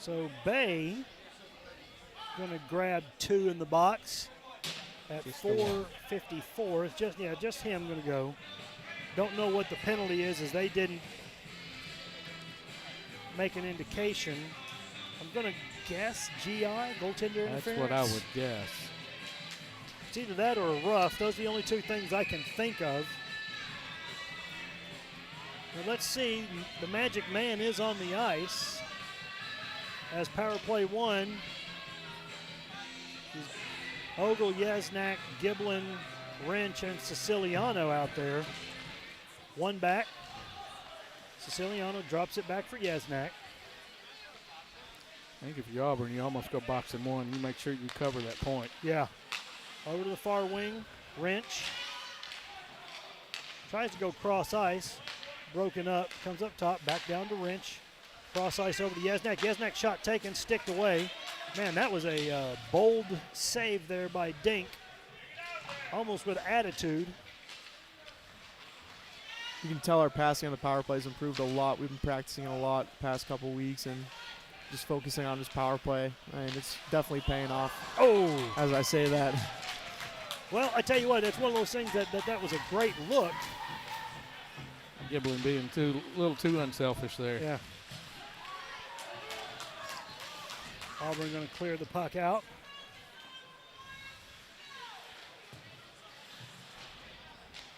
So Bay going to grab 2 in the box at 4:54. It's just him going to go. Don't know what the penalty is, as they didn't make an indication. I'm going to guess GI, goaltender interference. That's what I would guess. It's either that or a rough. Those are the only 2 things I can think of. Well, let's see. The Magic Man is on the ice as power play 1. Ogle, Yasnak, Giblin, Wrench, and Siciliano out there. 1 back. Siciliano drops it back for Yasnak. I think if you're Auburn, you almost go boxing 1. You make sure you cover that point. Yeah. Over to the far wing, Wrench. Tries to go cross ice. Broken up, comes up top, back down to Wrench. Cross ice over to Yasnak. Yasnak shot taken, sticked away. Man, that was a bold save there by Dink. Almost with attitude. You can tell our passing on the power play has improved a lot. We've been practicing it a lot the past couple weeks and just focusing on this power play. And it's definitely paying off. Oh! As I say that. Well, I tell you what, it's one of those things that was a great look. Giblin being a little too unselfish there. Yeah. Auburn going to clear the puck out.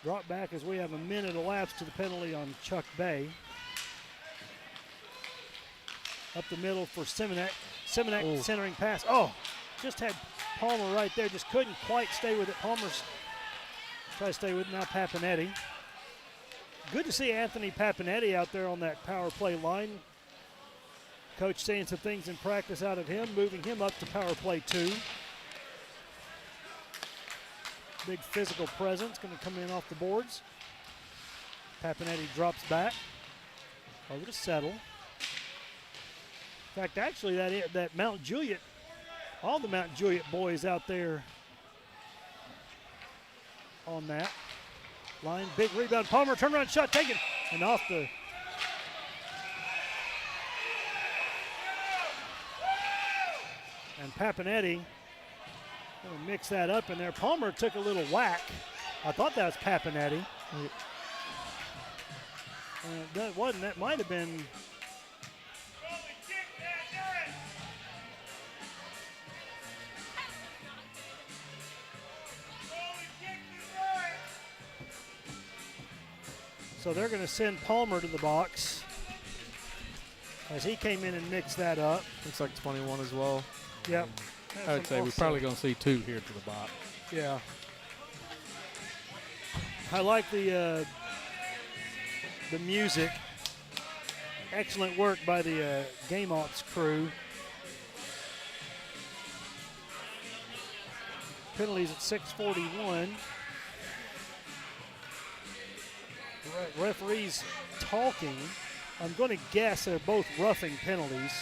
Drop back as we have a minute elapsed to the penalty on Chuck Bay. Up the middle for Simonek. Simonek centering pass. Oh, just had Palmer right there. Just couldn't quite stay with it. Palmer's trying to stay with it now. Papanetti. Good to see Anthony Papanetti out there on that power play line. Coach saying some things in practice out of him, moving him up to power play 2. Big physical presence going to come in off the boards. Papanetti drops back over to Settle. In fact, actually, that Mount Juliet, all the Mount Juliet boys out there on that line. Big rebound. Palmer, turnaround shot taken, and off the. And Papanetti going to mix that up in there. Palmer took a little whack. I thought that was Papanetti. That wasn't. That might have been. So they're going to send Palmer to the box as he came in and mixed that up. Looks like 21 as well. Yep. I would say we're probably going to see 2 here to the box. Yeah. I like the music. Excellent work by the Game Ops crew. Penalties at 6:41. Referees talking. I'm going to guess they're both roughing penalties.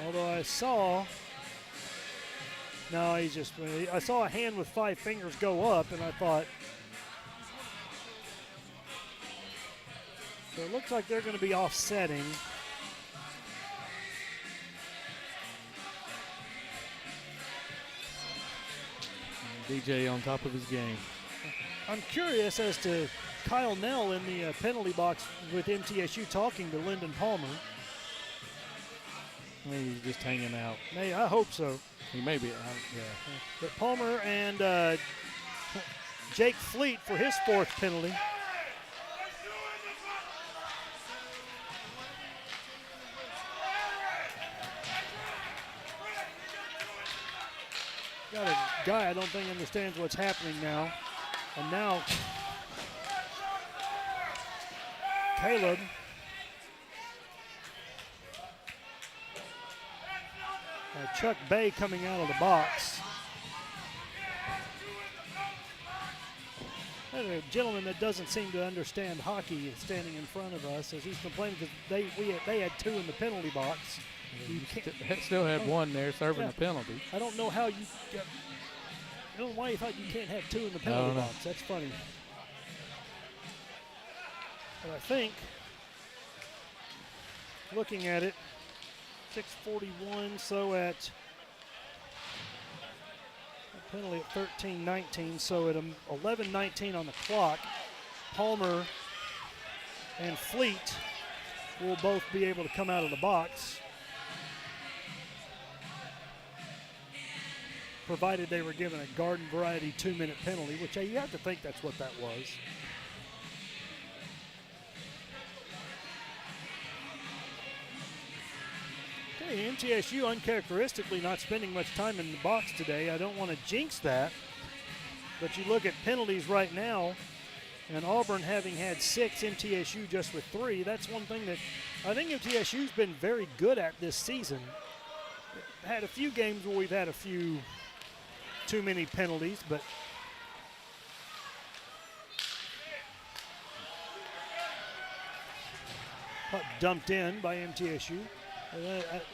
Although I saw a hand with 5 fingers go up, and I thought, so it looks like they're going to be offsetting. DJ on top of his game. I'm curious as to Kyle Nell in the penalty box with MTSU talking to Lyndon Palmer. Maybe he's just hanging out. I hope so. He may be. Yeah. But Palmer and Jake Fleet for his 4th penalty. Got a guy I don't think understands what's happening now. And now Caleb Chuck Bay coming out of the box. There's a gentleman that doesn't seem to understand hockey is standing in front of us as he's complaining because they had 2 in the penalty box. You still had 1 there serving the penalty. I don't know how I don't know why you thought you can't have 2 in the penalty box. That's funny. But I think, looking at it, 6:41, so at a penalty at 13:19, so at 11:19 on the clock, Palmer and Fleet will both be able to come out of the box, provided they were given a garden variety 2-minute penalty, which you have to think that's what that was. Okay, MTSU uncharacteristically not spending much time in the box today. I don't want to jinx that, but you look at penalties right now, and Auburn having had 6, MTSU just with 3. That's one thing that I think MTSU's been very good at this season. Had a few games where we've had a few too many penalties, but puck dumped in by MTSU.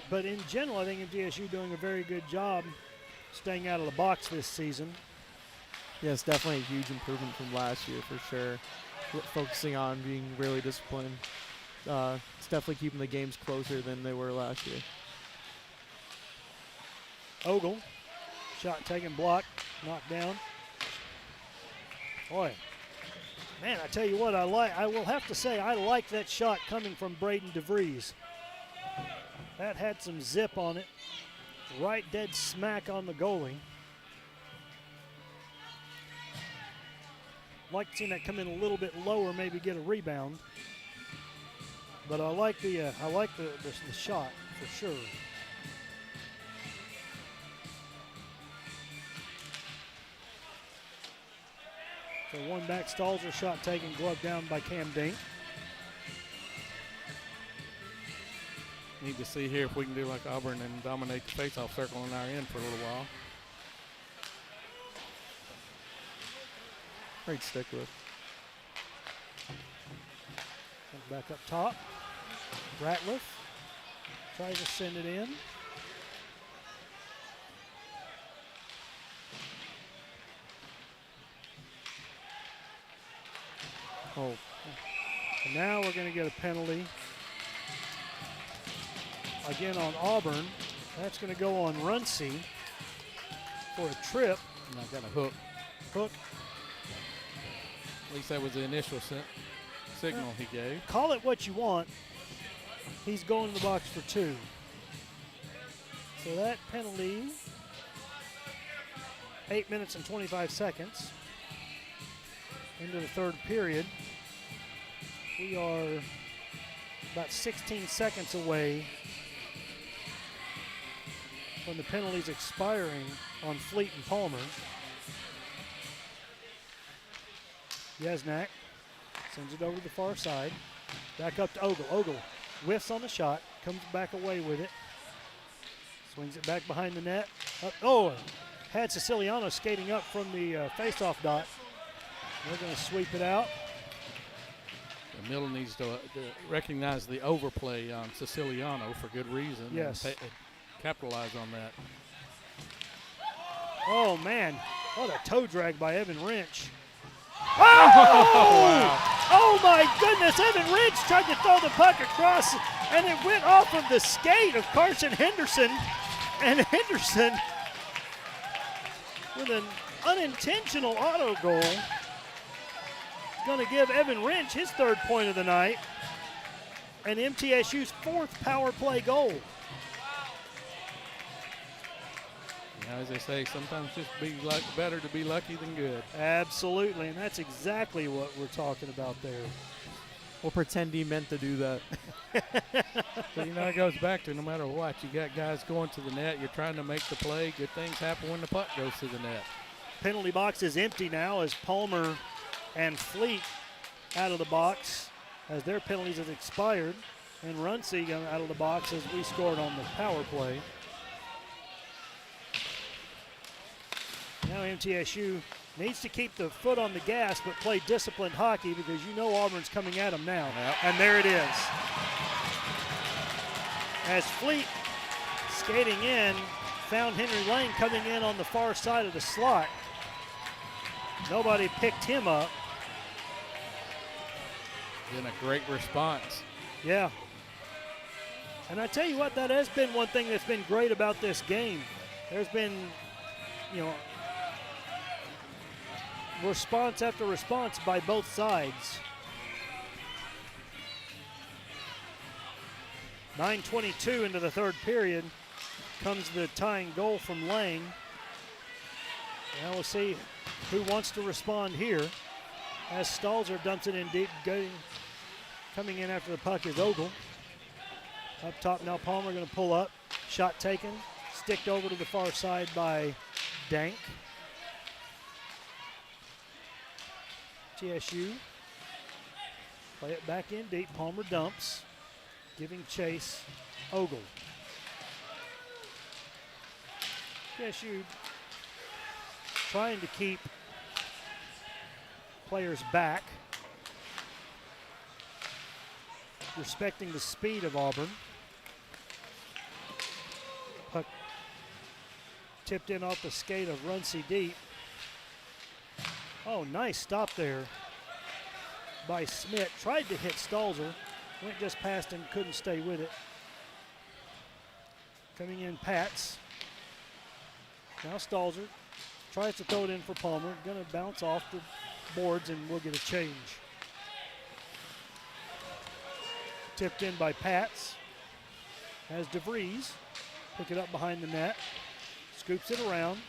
But in general, I think MTSU doing a very good job staying out of the box this season. Yeah, it's definitely a huge improvement from last year for sure. Focusing on being really disciplined. It's definitely keeping the games closer than they were last year. Ogle, shot taken, blocked, knocked down. Boy, man, I tell you what, I will have to say I like that shot coming from Braden DeVries. That had some zip on it, right dead smack on the goalie. Like to see that come in a little bit lower, maybe get a rebound. But I like the shot for sure. So one back, Stalzer, shot taken, glove down by Cam Dink. Need to see here if we can do like Auburn and dominate the faceoff circle in our end for a little while. Great stick with. Comes back up top. Ratliff tries to send it in. Oh. And now we're going to get a penalty. Again on Auburn. That's going to go on Runcie for a trip. And I got a hook. Hook. At least that was the initial signal he gave. Call it what you want. He's going to the box for 2. So that penalty, 8 minutes and 25 seconds into the third period. We are about 16 seconds away from the penalties expiring on Fleet and Palmer. Yesnak sends it over to the far side. Back up to Ogle. Ogle whiffs on the shot, comes back away with it. Swings it back behind the net. Had Siciliano skating up from the face-off dot. They're going to sweep it out. Miller needs to recognize the overplay on Siciliano for good reason. Yes. And capitalize on that. Oh, man. What a toe drag by Evan Wrench. Oh! Wow. Oh, my goodness. Evan Wrench tried to throw the puck across, and it went off of the skate of Carson Henderson. And Henderson, with an unintentional auto goal, going to give Evan Wrench his 3rd point of the night and MTSU's 4th power play goal. As they say, sometimes just better to be lucky than good. Absolutely, and that's exactly what we're talking about there. We'll pretend he meant to do that. So, it goes back to no matter what, you got guys going to the net, you're trying to make the play. Good things happen when the puck goes to the net. Penalty box is empty now as Palmer and Fleet out of the box as their penalties have expired, and Runcie out of the box as we scored on the power play. Now MTSU needs to keep the foot on the gas but play disciplined hockey because Auburn's coming at them now. Yep. And there it is. As Fleet skating in, found Henry Lane coming in on the far side of the slot. Nobody picked him up. Been a great response. Yeah. And I tell you what, that has been one thing that's been great about this game. There's been, response after response by both sides. 9:22 into the third period comes the tying goal from Lang. Now we'll see who wants to respond here. As Stalzer dumps it in deep, coming in after the puck is Ogle. Up top now, Palmer going to pull up. Shot taken, sticked over to the far side by Dank. TSU play it back in deep. Palmer dumps, giving chase. Ogle. TSU trying to keep players back, respecting the speed of Auburn. Puck tipped in off the skate of Runcie deep. Oh, nice stop there by Smith. Tried to hit Stalzer, went just past him, couldn't stay with it. Coming in, Pats. Now Stalzer tries to throw it in for Palmer. Gonna bounce off the boards and we'll get a change. Tipped in by Pats. Has DeVries pick it up behind the net. Scoops it around.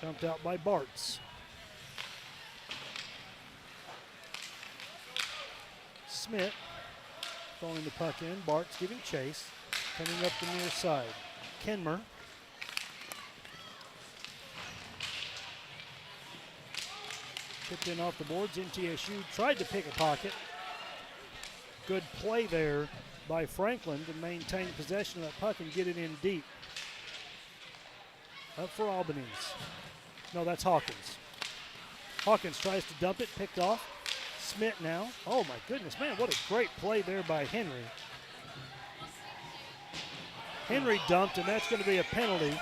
Dumped out by Bartz. Smith throwing the puck in. Bartz giving chase. Coming up the near side. Kenmer. Tipped in off the boards. MTSU tried to pick a pocket. Good play there by Franklin to maintain possession of that puck and get it in deep. Up for Albanese. No, that's Hawkins. Hawkins tries to dump it, picked off. Smith now. Oh my goodness, man, what a great play there by Henry. Henry dumped, and that's going to be a penalty.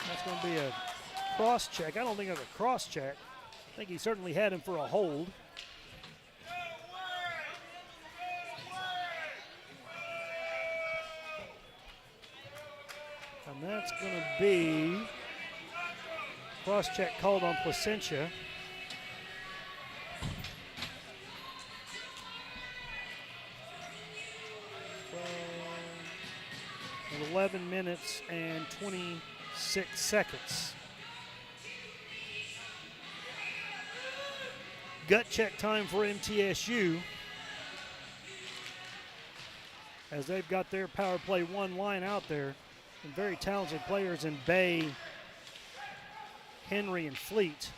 That's going to be a cross check. I don't think it was a cross check. I think he certainly had him for a hold. And that's going to be cross check called on Placentia. With 11 minutes and 26 seconds. Gut check time for MTSU as they've got their power play one line out there. And very talented players in Bay, Henry, and Fleet.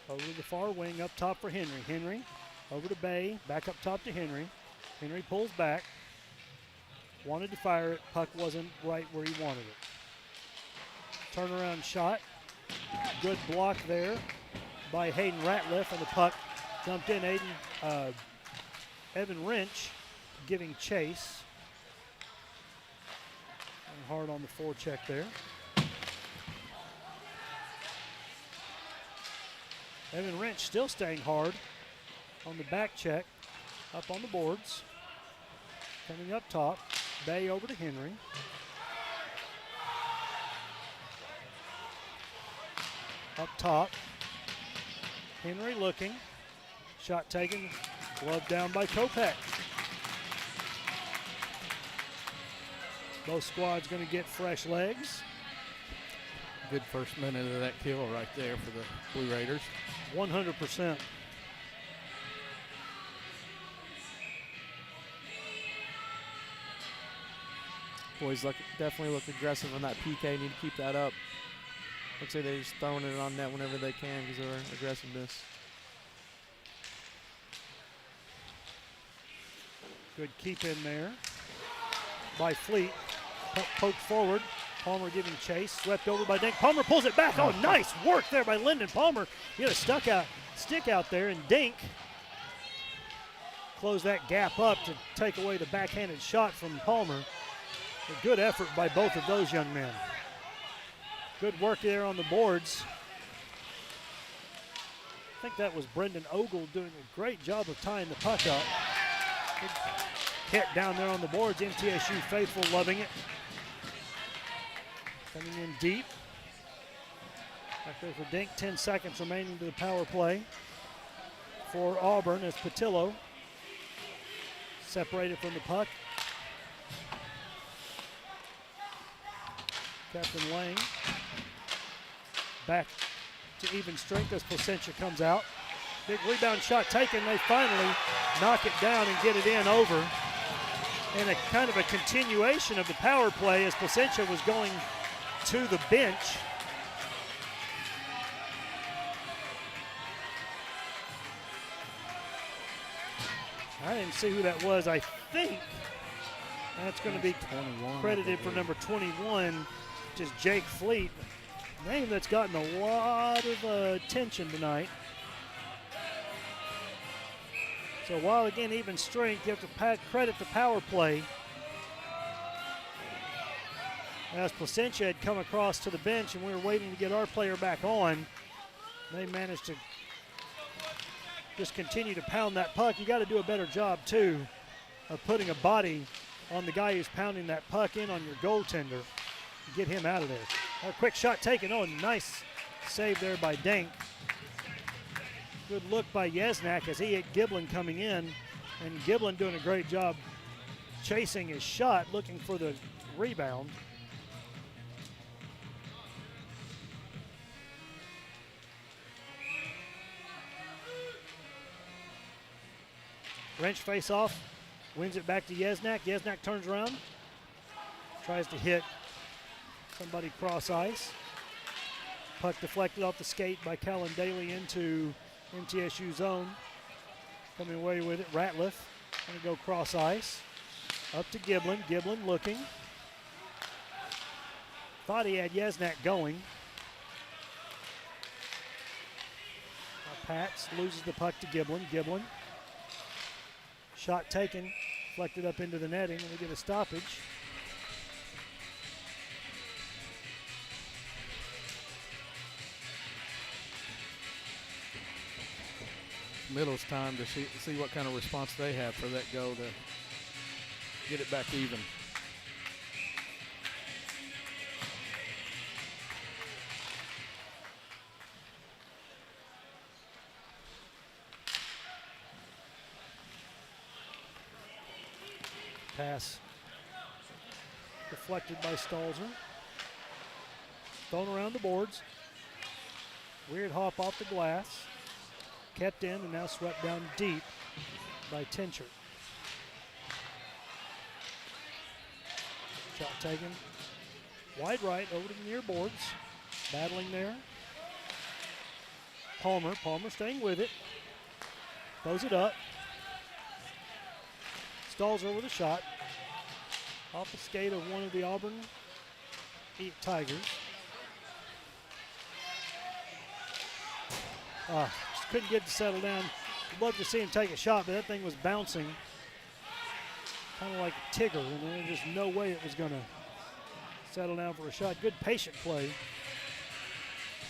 Over to the far wing, up top for Henry. Henry over to Bay, back up top to Henry. Henry pulls back. Wanted to fire it, puck wasn't right where he wanted it. Turnaround shot. Good block there by Hayden Ratliff, and the puck dumped in. Evan Wrench giving chase. And hard on the forecheck there. Evan Wrench still staying hard on the back check. Up on the boards. Coming up top. Bay over to Henry. Up top. Henry looking. Shot taken. Glove down by Kopech. Both squads going to get fresh legs. Good first minute of that kill right there for the Blue Raiders. 100%. Boys definitely look aggressive on that PK. Need to keep that up. Looks like they're just throwing it on net whenever they can because of their aggressiveness. Good keep in there by Fleet. Poked forward. Palmer giving chase. Swept over by Dink. Palmer pulls it back. Oh, nice work there by Lyndon Palmer. He had a stick out there, and Dink closed that gap up to take away the backhanded shot from Palmer. A good effort by both of those young men. Good work there on the boards. I think that was Brendan Ogle doing a great job of tying the puck up. Good hit down there on the boards. MTSU faithful loving it. Coming in deep. Back there for Dink. 10 seconds remaining to the power play for Auburn as Patillo separated from the puck. Captain Lang back to even strength as Placentia comes out. Big rebound shot taken. They finally knock it down and get it in over. And a kind of a continuation of the power play as Placentia was going to the bench. I didn't see who that was. I think that's going to be 21, credited for number 21, which is Jake Fleet. A name that's gotten a lot of attention tonight. So while again even strength, you have to credit the power play. As Placentia had come across to the bench and we were waiting to get our player back on, they managed to just continue to pound that puck. You got to do a better job too of putting a body on the guy who's pounding that puck in on your goaltender. Get him out of there. A quick shot taken. Oh, nice save there by Dank. Good look by Yesnak as he hit Giblin coming in. And Giblin doing a great job chasing his shot, looking for the rebound. Wrench face off, wins it back to Yesnak. Yesnak turns around, tries to hit somebody cross ice. Puck deflected off the skate by Callan Daly into MTSU zone. Coming away with it, Ratliff going to go cross ice. Up to Giblin, Giblin looking. Thought he had Yesnak going. Now Pats loses the puck to Giblin, Giblin. Shot taken, deflected up into the netting, and we get a stoppage. Middle's time to see what kind of response they have for that goal to get it back even. Pass deflected by Stalzer. Thrown around the boards. Weird hop off the glass. Kept in and now swept down deep by Tincher. Shot taken. Wide right over to the near boards. Battling there. Palmer staying with it. Throws it up. Stalzer with a shot. Off the skate of one of the Auburn Tigers. Just couldn't get it to settle down. I'd love to see him take a shot, but that thing was bouncing kind of like a Tigger, and there was just no way it was going to settle down for a shot. Good patient play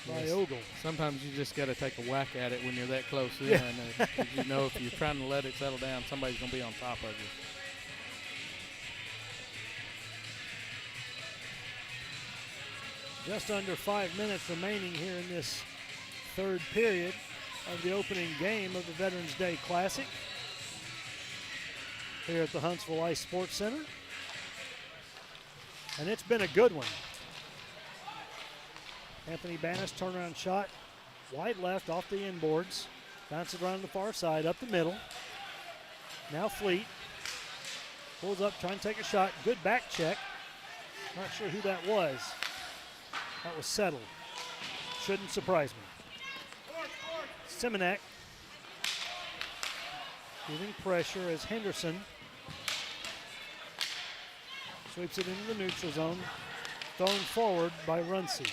by Ogle. Sometimes you just got to take a whack at it when you're that close in. And you know if you're trying to let it settle down, somebody's going to be on top of you. Just under 5 minutes remaining here in this third period of the opening game of the Veterans Day Classic here at the Huntsville Ice Sports Center. And it's been a good one. Anthony Bannis turnaround shot, wide left off the inboards, bounces around the far side, up the middle. Now Fleet pulls up, trying to take a shot. Good back check. Not sure who that was. That was settled. Shouldn't surprise me. Simonek giving pressure as Henderson sweeps it into the neutral zone. Thrown forward by Runcie.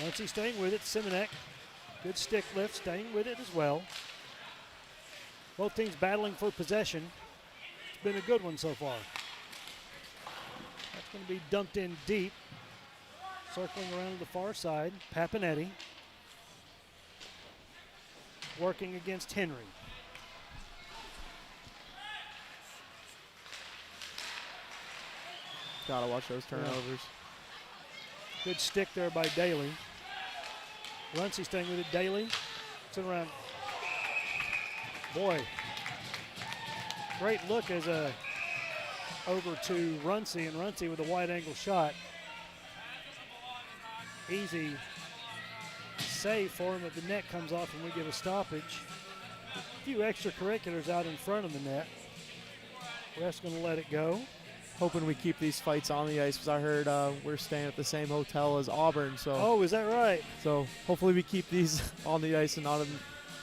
Runcie staying with it. Simonek, good stick lift, staying with it as well. Both teams battling for possession. It's been a good one so far. That's going to be dumped in deep. Circling around to the far side, Papanetti working against Henry. Gotta watch those turnovers. Good stick there by Daly. Runcie staying with it. Daly sitting around. Boy, great look as over to Runcie, and Runcie with a wide angle shot. Easy save for him, but the net comes off and we get a stoppage. A few extracurriculars out in front of the net. Ref's going to let it go. Hoping we keep these fights on the ice, because I heard we're staying at the same hotel as Auburn. So oh, is that right? So hopefully we keep these on the ice and not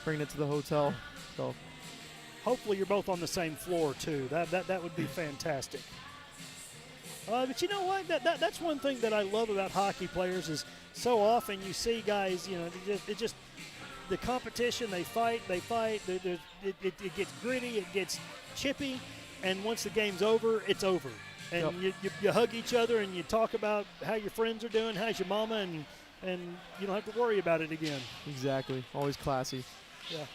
bring it to the hotel. So hopefully you're both on the same floor too. That would be fantastic. But you know what? That's one thing that I love about hockey players is so often you see guys, you know, it just the competition. They fight. It gets gritty. It gets chippy. And once the game's over, it's over. And you hug each other and you talk about how your friends are doing, how's your mama, and you don't have to worry about it again. Exactly. Always classy. Yeah.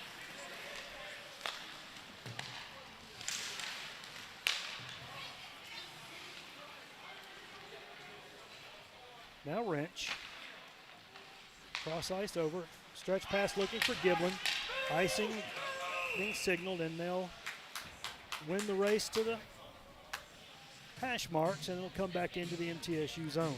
Now Wrench. Cross ice over. Stretch pass looking for Giblin. Icing being signaled, and they'll win the race to the hash marks, and it'll come back into the MTSU zone.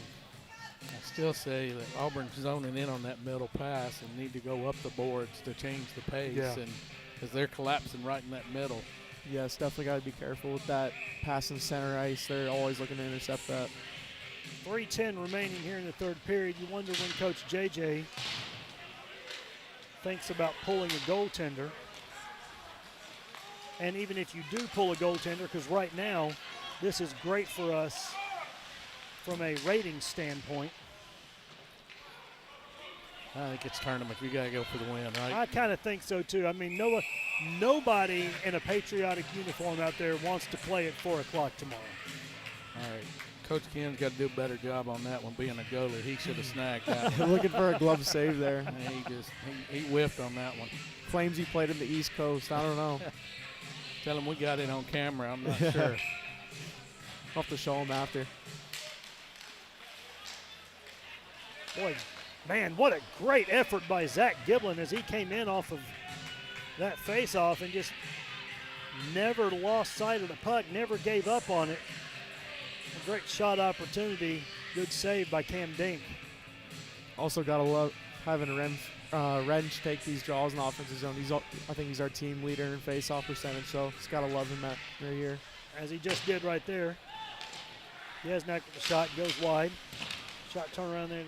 I still say that Auburn's zoning in on that middle pass and need to go up the boards to change the pace, and because they're collapsing right in that middle. Yes, definitely got to be careful with that pass in center ice. They're always looking to intercept that. 3:10 remaining here in the third period. You wonder when Coach JJ thinks about pulling a goaltender. And even if you do pull a goaltender, because right now this is great for us from a rating standpoint. I think it's tournament. You got to go for the win, right? I kind of think so, too. I mean, nobody in a patriotic uniform out there wants to play at 4 o'clock tomorrow. All right. Coach Ken's got to do a better job on that one. Being a goalie, he should have snagged that one. Looking for a glove save there. And he whiffed on that one. Claims he played in the East Coast. I don't know. Tell him we got it on camera. I'm not sure. I'll have to show him after. Boy, man, what a great effort by Zach Giblin as he came in off of that face-off and just never lost sight of the puck, never gave up on it. A great shot opportunity. Good save by Cam Dink. Also got to love having Wrench take these draws in the offensive zone. I think he's our team leader in face-off percentage, so just got to love him right here. As he just did right there. Yesnak with the shot, goes wide. Shot turn around there,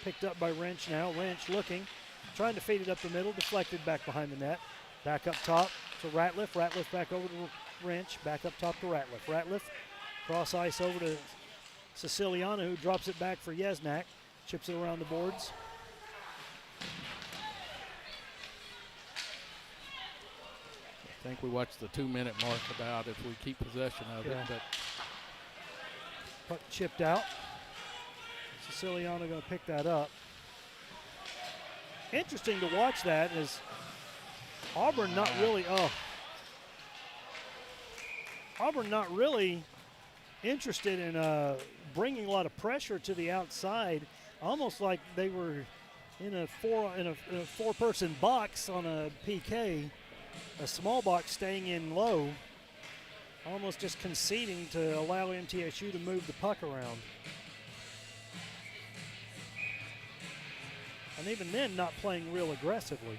picked up by Wrench now. Wrench looking, trying to feed it up the middle, deflected back behind the net. Back up top to Ratliff. Ratliff back over to Wrench. Back up top to Ratliff. Ratliff cross ice over to Siciliano, who drops it back for Yesnak. Chips it around the boards. I think we watched the 2-minute mark about if we keep possession of it. But puck chipped out. Siciliano going to pick that up. Interesting to watch that is Auburn not really interested in bringing a lot of pressure to the outside, almost like they were in a four-person box on a PK, a small box staying in low, almost just conceding to allow MTSU to move the puck around. And even then, not playing real aggressively.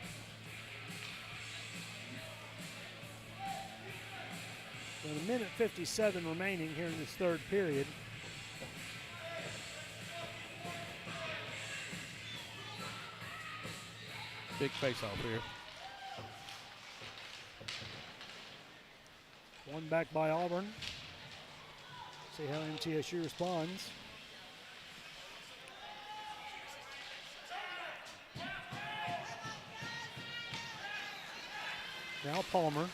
With a minute 57 remaining here in this third period. big face-off here. One back by Auburn. See how MTSU responds. Now Palmer.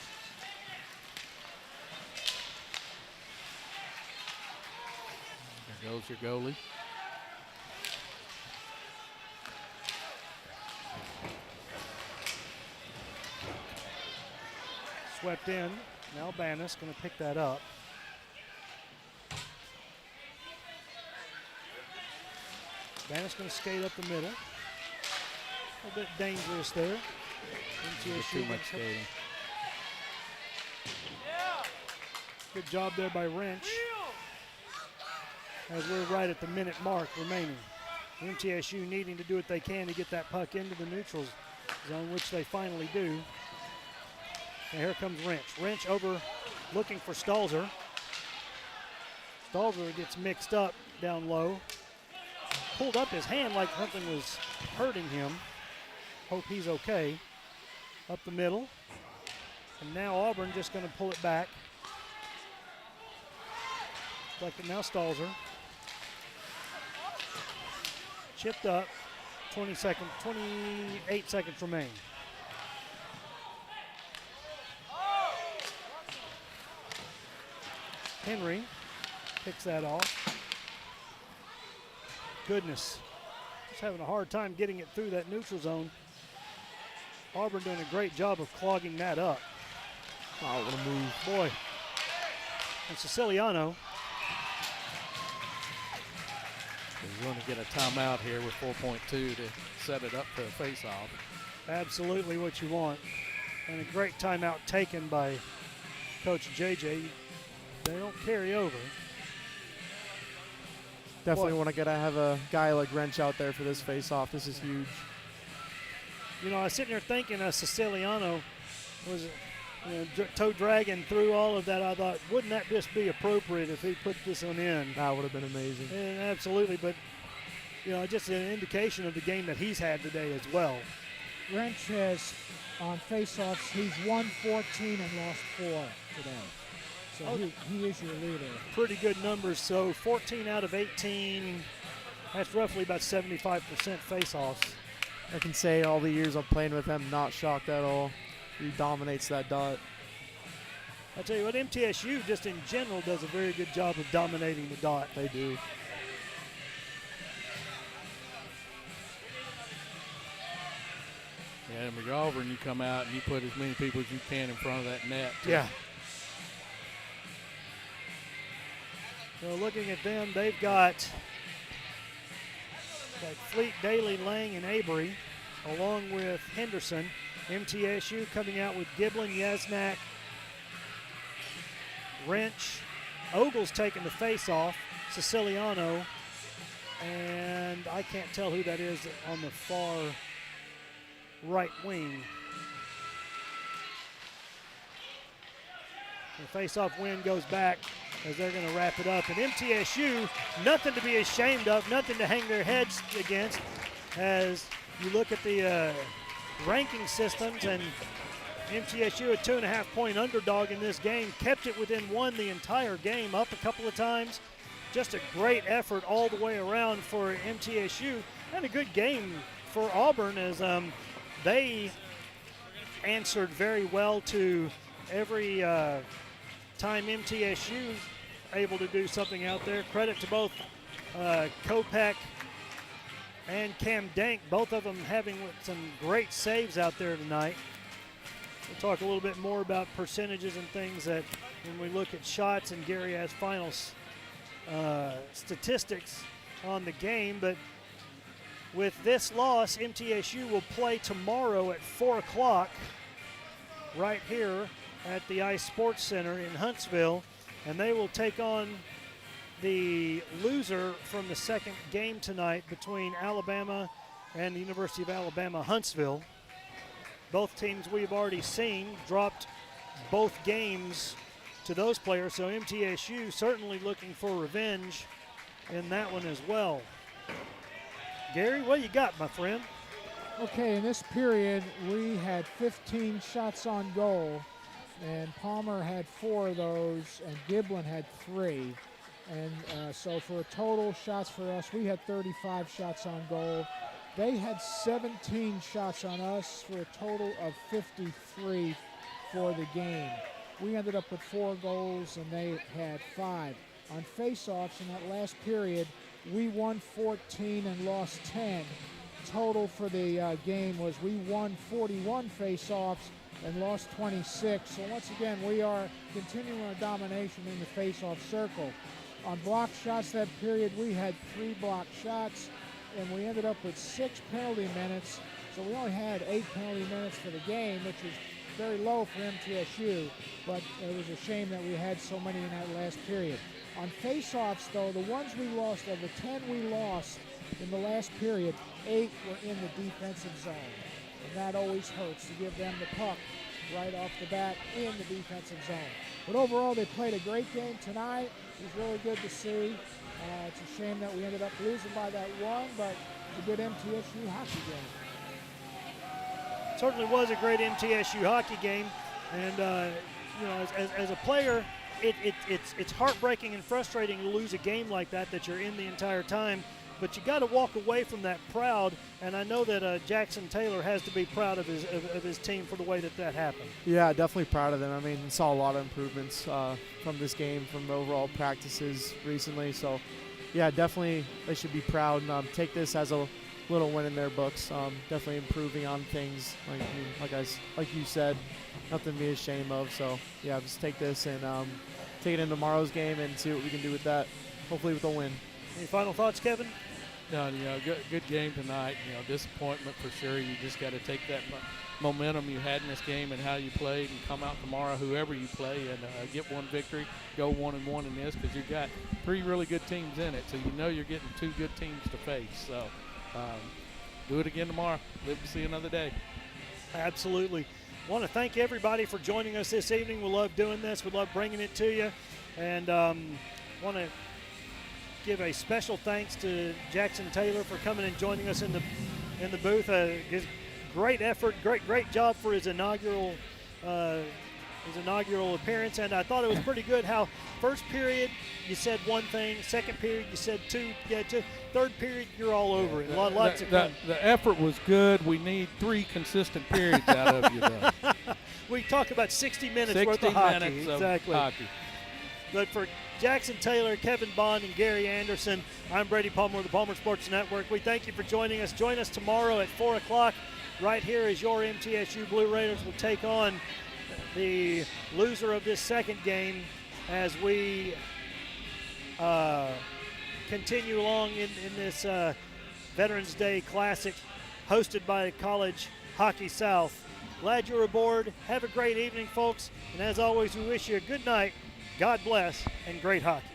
Goes your goalie. Swept in. Now Bannis going to pick that up. Bannis going to skate up the middle. A little bit dangerous there. Too much skating. Good job there by Wrench. As we're right at the minute mark remaining. MTSU needing to do what they can to get that puck into the neutral zone, which they finally do. And here comes Wrench. Wrench over looking for Stalzer. Stalzer gets mixed up down low. Pulled up his hand like something was hurting him. Hope he's okay. Up the middle. And now Auburn just going to pull it back. Like it now Stalzer. Chipped up. 28 seconds remain. Henry picks that off. Goodness. Just having a hard time getting it through that neutral zone. Auburn doing a great job of clogging that up. Oh, what a move. Boy. And Siciliano. He's going to get a timeout here with 4.2 to set it up for a face-off. Absolutely what you want. And a great timeout taken by Coach JJ. They don't carry over. Definitely want to have a guy like Wrench out there for this face-off. This is huge. You know, I was sitting there thinking Siciliano was toe dragging through all of that. I thought, wouldn't that just be appropriate if he put this one in? That would have been amazing. And absolutely, but, you know, just an indication of the game that he's had today as well. Wrench has, on face-offs, he's won 14 and lost 4 today. So he is your leader. Pretty good numbers. So 14 out of 18, that's roughly about 75% face-offs. I can say all the years I'm playing with him, not shocked at all. He dominates that dot. I tell you what, MTSU just in general does a very good job of dominating the dot. They do. Yeah, and with Auburn, you come out and you put as many people as you can in front of that net. Yeah. So looking at them, they've got Fleet, Daly, Lang, and Avery, along with Henderson. MTSU coming out with Giblin, Yasnak, Wrench, Ogle's taking the face-off, Siciliano, and I can't tell who that is on the far right wing. The face-off win goes back as they're going to wrap it up. And MTSU, nothing to be ashamed of, nothing to hang their heads against as you look at the ranking systems, and MTSU, a 2.5-point underdog in this game, kept it within 1 the entire game, up a couple of times. Just a great effort all the way around for MTSU, and a good game for Auburn as they answered very well to every time MTSU able to do something out there. Credit to both Kopech and Cam Dank, both of them having some great saves out there tonight. We'll talk a little bit more about percentages and things that when we look at shots, and Gary has final statistics on the game. But with this loss, MTSU will play tomorrow at 4 o'clock right here at the Ice Sports Center in Huntsville, and they will take on the loser from the second game tonight between Alabama and the University of Alabama Huntsville. Both teams we've already seen dropped both games to those players, so MTSU certainly looking for revenge in that one as well. Gary, what you got, my friend? Okay, in this period, we had 15 shots on goal, and Palmer had 4 of those, and Giblin had 3. And so for total shots for us, we had 35 shots on goal. They had 17 shots on us for a total of 53 for the game. We ended up with 4 goals, and they had 5. On face-offs in that last period, we won 14 and lost 10. Total for the game was we won 41 face-offs and lost 26. So once again, we are continuing our domination in the face-off circle. On block shots that period, we had 3 block shots, and we ended up with 6 penalty minutes. So we only had 8 penalty minutes for the game, which is very low for MTSU, but it was a shame that we had so many in that last period. On face-offs, though, the ones we lost, of the 10 we lost in the last period, 8 were in the defensive zone. And that always hurts to give them the puck right off the bat in the defensive zone. But overall, they played a great game tonight. It was really good to see. It's a shame that we ended up losing by that one, but it's a good MTSU hockey game. Certainly was a great MTSU hockey game, and you know, as a player, it's heartbreaking and frustrating to lose a game like that you're in the entire time. But you got to walk away from that proud, and I know that Jackson Taylor has to be proud of his team for the way that happened. Yeah, definitely proud of them. I mean, saw a lot of improvements from this game, from the overall practices recently. So, yeah, definitely they should be proud and take this as a little win in their books. Definitely improving on things. Like you said, nothing to be ashamed of. So, yeah, just take this and take it into tomorrow's game and see what we can do with that. Hopefully with a win. Any final thoughts, Kevin? No, you know, good game tonight. You know, disappointment for sure. You just got to take that momentum you had in this game and how you played and come out tomorrow, whoever you play, and get one victory, go 1-1 in this, because you've got 3 really good teams in it. So you know you're getting 2 good teams to face. So do it again tomorrow. Live to see another day. Absolutely. I want to thank everybody for joining us this evening. We love doing this. We love bringing it to you. And want to give a special thanks to Jackson Taylor for coming and joining us in the booth. His great effort, great job for his inaugural appearance, and I thought it was pretty good how first period you said one thing, second period you said 2, third period you're all over it. Lots of fun. The effort was good. We need 3 consistent periods out of you, though. We talk about 60 minutes 60 worth of hockey. minutes Exactly. of hockey. But for Jackson Taylor, Kevin Bond, and Gary Anderson, I'm Brady Palmer of the Palmer Sports Network. We thank you for joining us. Join us tomorrow at 4 o'clock right here as your MTSU Blue Raiders will take on the loser of this second game as we continue along in this Veterans Day Classic hosted by College Hockey South. Glad you're aboard. Have a great evening, folks. And as always, we wish you a good night, God bless, and great hockey.